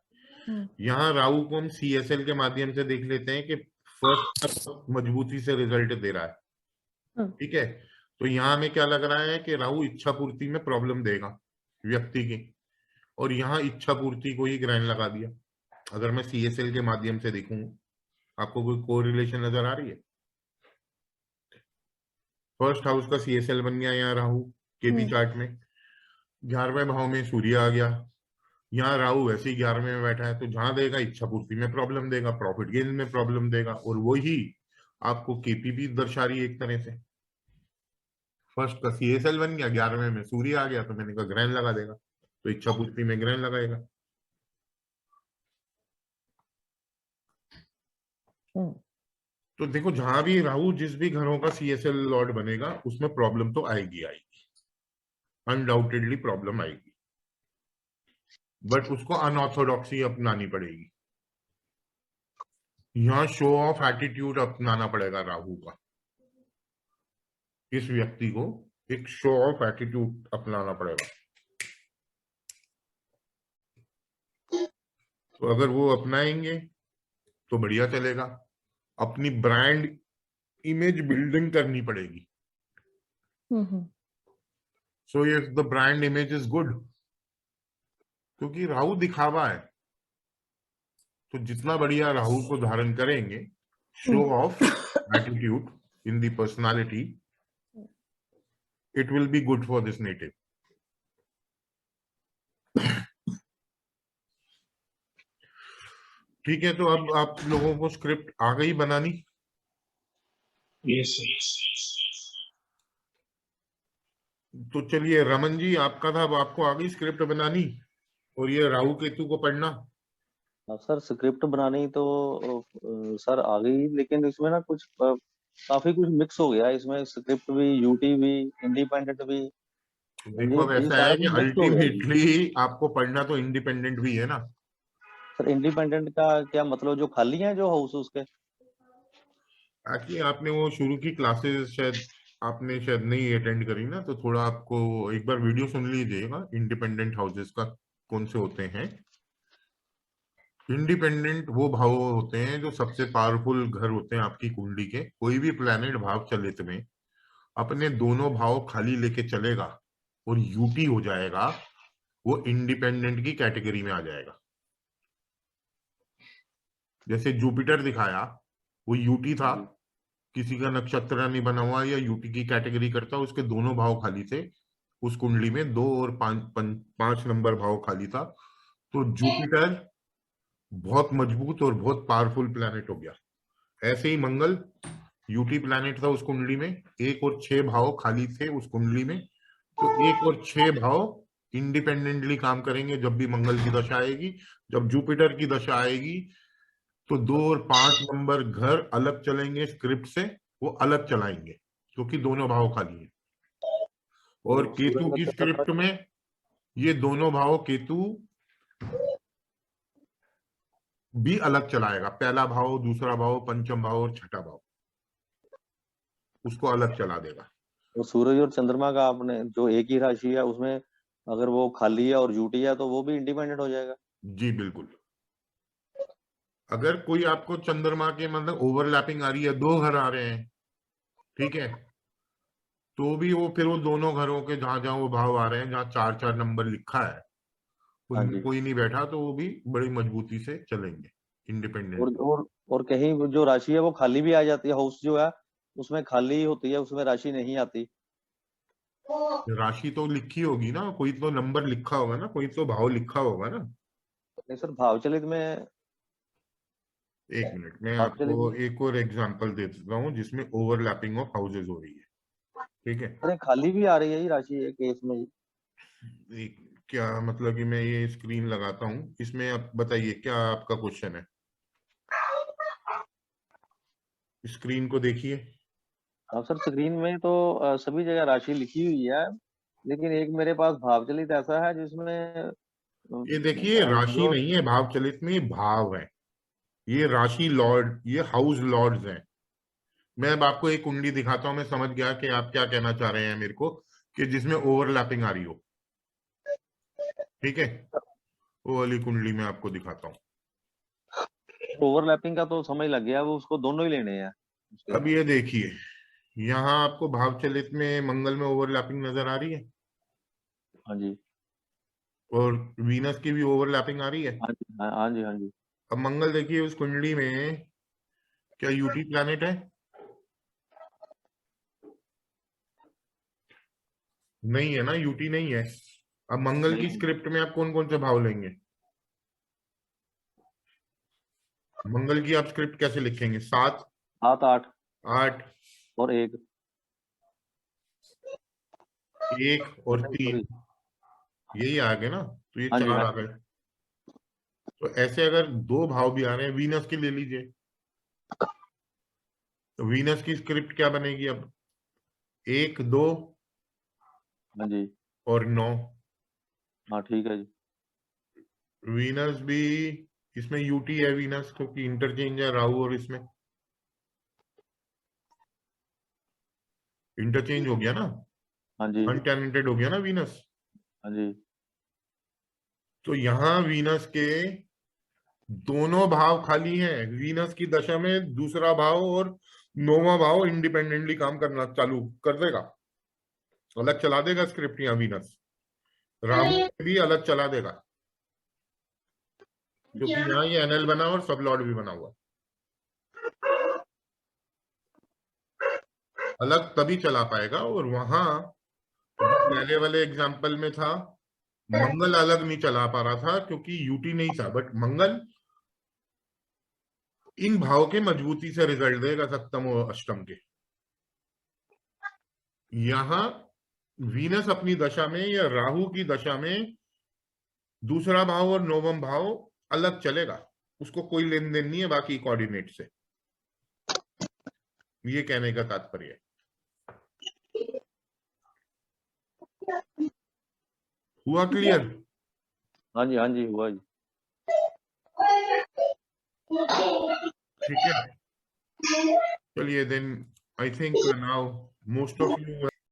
यहाँ राहु को हम सीएसएल के माध्यम से देख लेते हैं कि फर्स्ट मजबूती से रिजल्ट दे रहा है। ठीक है, तो यहाँ हमें क्या लग रहा है कि राहु इच्छा पूर्ति में प्रॉब्लम देगा व्यक्ति की, और यहाँ इच्छा पूर्ति को ही ग्रहण लगा दिया। अगर मैं सीएसएल के माध्यम से देखूं, आपको कोई कोरिलेशन नजर आ रही है? फर्स्ट हाउस का सीएसएल बन गया यहाँ राहु केपी चार्ट में, 11वें भाव में सूर्य आ गया, यहाँ राहु वैसे ही 11वें में बैठा है, तो जहां देगा इच्छा पूर्ति में प्रॉब्लम देगा, प्रॉफिट गेन में प्रॉब्लम देगा, और वही आपको केपी भी दर्शा रही है एक तरह से। फर्स्ट का सीएसएल बन गया, 11वें में सूर्य आ गया, तो मैंने कहा ग्रहण लगा देगा, तो इच्छा पूर्ति में ग्रहण लगाएगा। तो देखो जहां भी राहु जिस भी घरों का सीएसएल लॉर्ड बनेगा उसमें प्रॉब्लम तो आएगी, अनडाउटेडली प्रॉब्लम आएगी, बट उसको अनऑर्थोडॉक्सी अपनानी पड़ेगी। यहाँ शो ऑफ एटीट्यूड अपनाना पड़ेगा राहु का, इस व्यक्ति को एक शो ऑफ एटीट्यूड अपनाना पड़ेगा। तो अगर वो अपनाएंगे तो बढ़िया चलेगा। अपनी ब्रांड इमेज बिल्डिंग करनी पड़ेगी। So if the brand image is good, क्योंकि राहु दिखावा है, तो जितना बढ़िया राहु को धारण करेंगे, show off attitude in the personality, it will be good for this native. ठीक है, तो अब आप लोगों को स्क्रिप्ट आ गई बनानी? यस। तो चलिए रमन जी, आपका था, अब आपको आ गई स्क्रिप्ट बनानी और ये राहु केतु को पढ़ना? सर स्क्रिप्ट बनानी तो सर आ गई, लेकिन इसमें ना कुछ काफी कुछ मिक्स हो गया इसमें, स्क्रिप्ट भी, यूटी भी, इंडिपेंडेंट भी। देखो अब ऐसा है कि अल्टीमेटली आपको पढ़ना तो इंडिपेंडेंट भी है ना। सर इंडिपेंडेंट का क्या मतलब, जो खाली है जो हाउस उसके? ताकि आपने वो शुरू की क्लासेस शायद आपने नहीं अटेंड करी ना, तो थोड़ा आपको एक बार वीडियो सुन लीजिएगा इंडिपेंडेंट हाउसेस का कौन से होते हैं। इंडिपेंडेंट वो भाव होते हैं जो सबसे पावरफुल घर होते हैं आपकी कुंडली के। कोई भी प्लैनेट भाव चलित में अपने दोनों भाव खाली लेके चलेगा और यूटी हो जाएगा, वो इंडिपेंडेंट की कैटेगरी में आ जाएगा। जैसे जुपिटर दिखाया, वो यूटी था, किसी का नक्षत्र नहीं बना हुआ या यूटी की कैटेगरी करता, उसके दोनों भाव खाली थे उस कुंडली में, 2 और 5 नंबर भाव खाली था, तो जुपिटर बहुत मजबूत और बहुत पावरफुल प्लैनेट हो गया। ऐसे ही मंगल यूटी प्लैनेट था उस कुंडली में, 1 और 6 भाव खाली थे उस कुंडली में, तो 1 और 6 भाव इंडिपेंडेंटली काम करेंगे जब भी मंगल की दशा आएगी। जब जुपिटर की दशा आएगी तो 2 और 5 नंबर घर अलग चलेंगे स्क्रिप्ट से, वो अलग चलाएंगे क्योंकि दोनों भाव खाली है। और केतु की स्क्रिप्ट में ये दोनों भाव केतु भी अलग चलाएगा, पहला भाव, दूसरा भाव, पंचम भाव और छठा भाव, उसको अलग चला देगा। तो सूरज और चंद्रमा का आपने जो एक ही राशि है उसमें अगर वो खाली है और यूटी है तो वो भी इंडिपेंडेंट हो जाएगा? जी बिल्कुल। अगर कोई आपको चंद्रमा के मतलब ओवरलैपिंग आ रही है, 2 घर आ रहे हैं, ठीक है, तो भी वो फिर वो दोनों घरों के जहां जहां वो भाव आ रहे हैं, जहां 4-4 नंबर लिखा है, उनमें कोई नहीं बैठा, तो वो भी बड़ी मजबूती से चलेंगे इंडिपेंडेंट। और कहीं वो जो राशि है वो खाली भी आ जाती है, हाउस जो है उसमें खाली होती है, उसमें राशि नहीं आती। राशि तो लिखी होगी ना, कोई तो नंबर लिखा होगा ना, कोई तो भाव लिखा होगा ना। नहीं सर, भावचलित में, एक मिनट, मैं भावचलित आपको में एक और एग्जांपल दे देता हूँ जिसमें ओवरलैपिंग ऑफ हाउसेज हो रही है, ठीक है। अरे खाली भी आ रही है ये राशि एक केस में। क्या मतलब कि मैं ये स्क्रीन लगाता हूँ, इसमें आप बताइए क्या आपका क्वेश्चन है। स्क्रीन को देखिए। हाँ सर, स्क्रीन में तो सभी जगह राशि लिखी हुई है, लेकिन एक मेरे पास भावचलित ऐसा है जिसमें ये देखिए, राशि जो नहीं है भाव चलित में, ये भाव है। ये राशि लॉर्ड, ये हाउस लॉर्ड्स हैं। मैं अब आपको एक कुंडली दिखाता हूं, मैं समझ गया कि आप क्या कहना चाह रहे हैं मेरे को, कि जिसमें ओवरलैपिंग आ रही हो, ठीक है। वो वाली कुंडली मैं आपको दिखाता हूँ। ओवरलैपिंग का तो समझ लग गया, वो उसको दोनों ही लेने हैं उसके। अब ये देखिए, यहाँ आपको भाव चलित में मंगल में ओवरलैपिंग नजर आ रही है, हाँ जी, और वीनस की भी ओवरलैपिंग आ रही है। हाँ जी, हाँ जी, हाँ जी। अब मंगल देखिए उस कुंडली में क्या यूटी प्लैनेट है? नहीं है ना, यूटी नहीं है। अब मंगल की नहीं, स्क्रिप्ट में आप कौन कौन से भाव लेंगे? मंगल की आप स्क्रिप्ट कैसे लिखेंगे? 7, 7, 8 8, और 1 और 3, सॉरी। यही आ गए ना, तो ये हाँ जी, 4 हाँ आ जी, गए। तो ऐसे अगर 2 भाव भी आ रहे हैं, वीनस के ले लीजिए, तो वीनस की स्क्रिप्ट क्या बनेगी अब? 1, 2 हाँ जी, और 9। हाँ ठीक है जी। वीनस भी, इसमें यूटी है वीनस, क्योंकि इंटरचेंज है राहु, और इसमें इंटरचेंज हो गया ना, हाँ जी, अनटैलेंटेड हो गया ना वीनस। हाँ जी, तो यहाँ वीनस के दोनों भाव खाली हैं। वीनस की दशा में दूसरा भाव और 9वां भाव इंडिपेंडेंटली काम करना चालू कर देगा, अलग चला देगा स्क्रिप्ट। यहाँ वीनस राहु भी अलग चला देगा, क्योंकि यहाँ ये एनएल बना और सब लॉर्ड भी बना हुआ। अलग तभी चला पाएगा। और वहां पहले वाले एग्जाम्पल में था, मंगल अलग नहीं चला पा रहा था क्योंकि यूटी नहीं था, बट मंगल इन भाव के मजबूती से रिजल्ट देगा, सप्तम और अष्टम के। यहां वीनस अपनी दशा में या राहु की दशा में दूसरा भाव और 9वां भाव अलग चलेगा, उसको कोई लेन देन नहीं है बाकी कोऑर्डिनेट से। ये कहने का तात्पर्य है। हुआ क्लियर? हाँ जी, हाँ जी, हुआ जी। ठीक है, चलिए then I think now most of you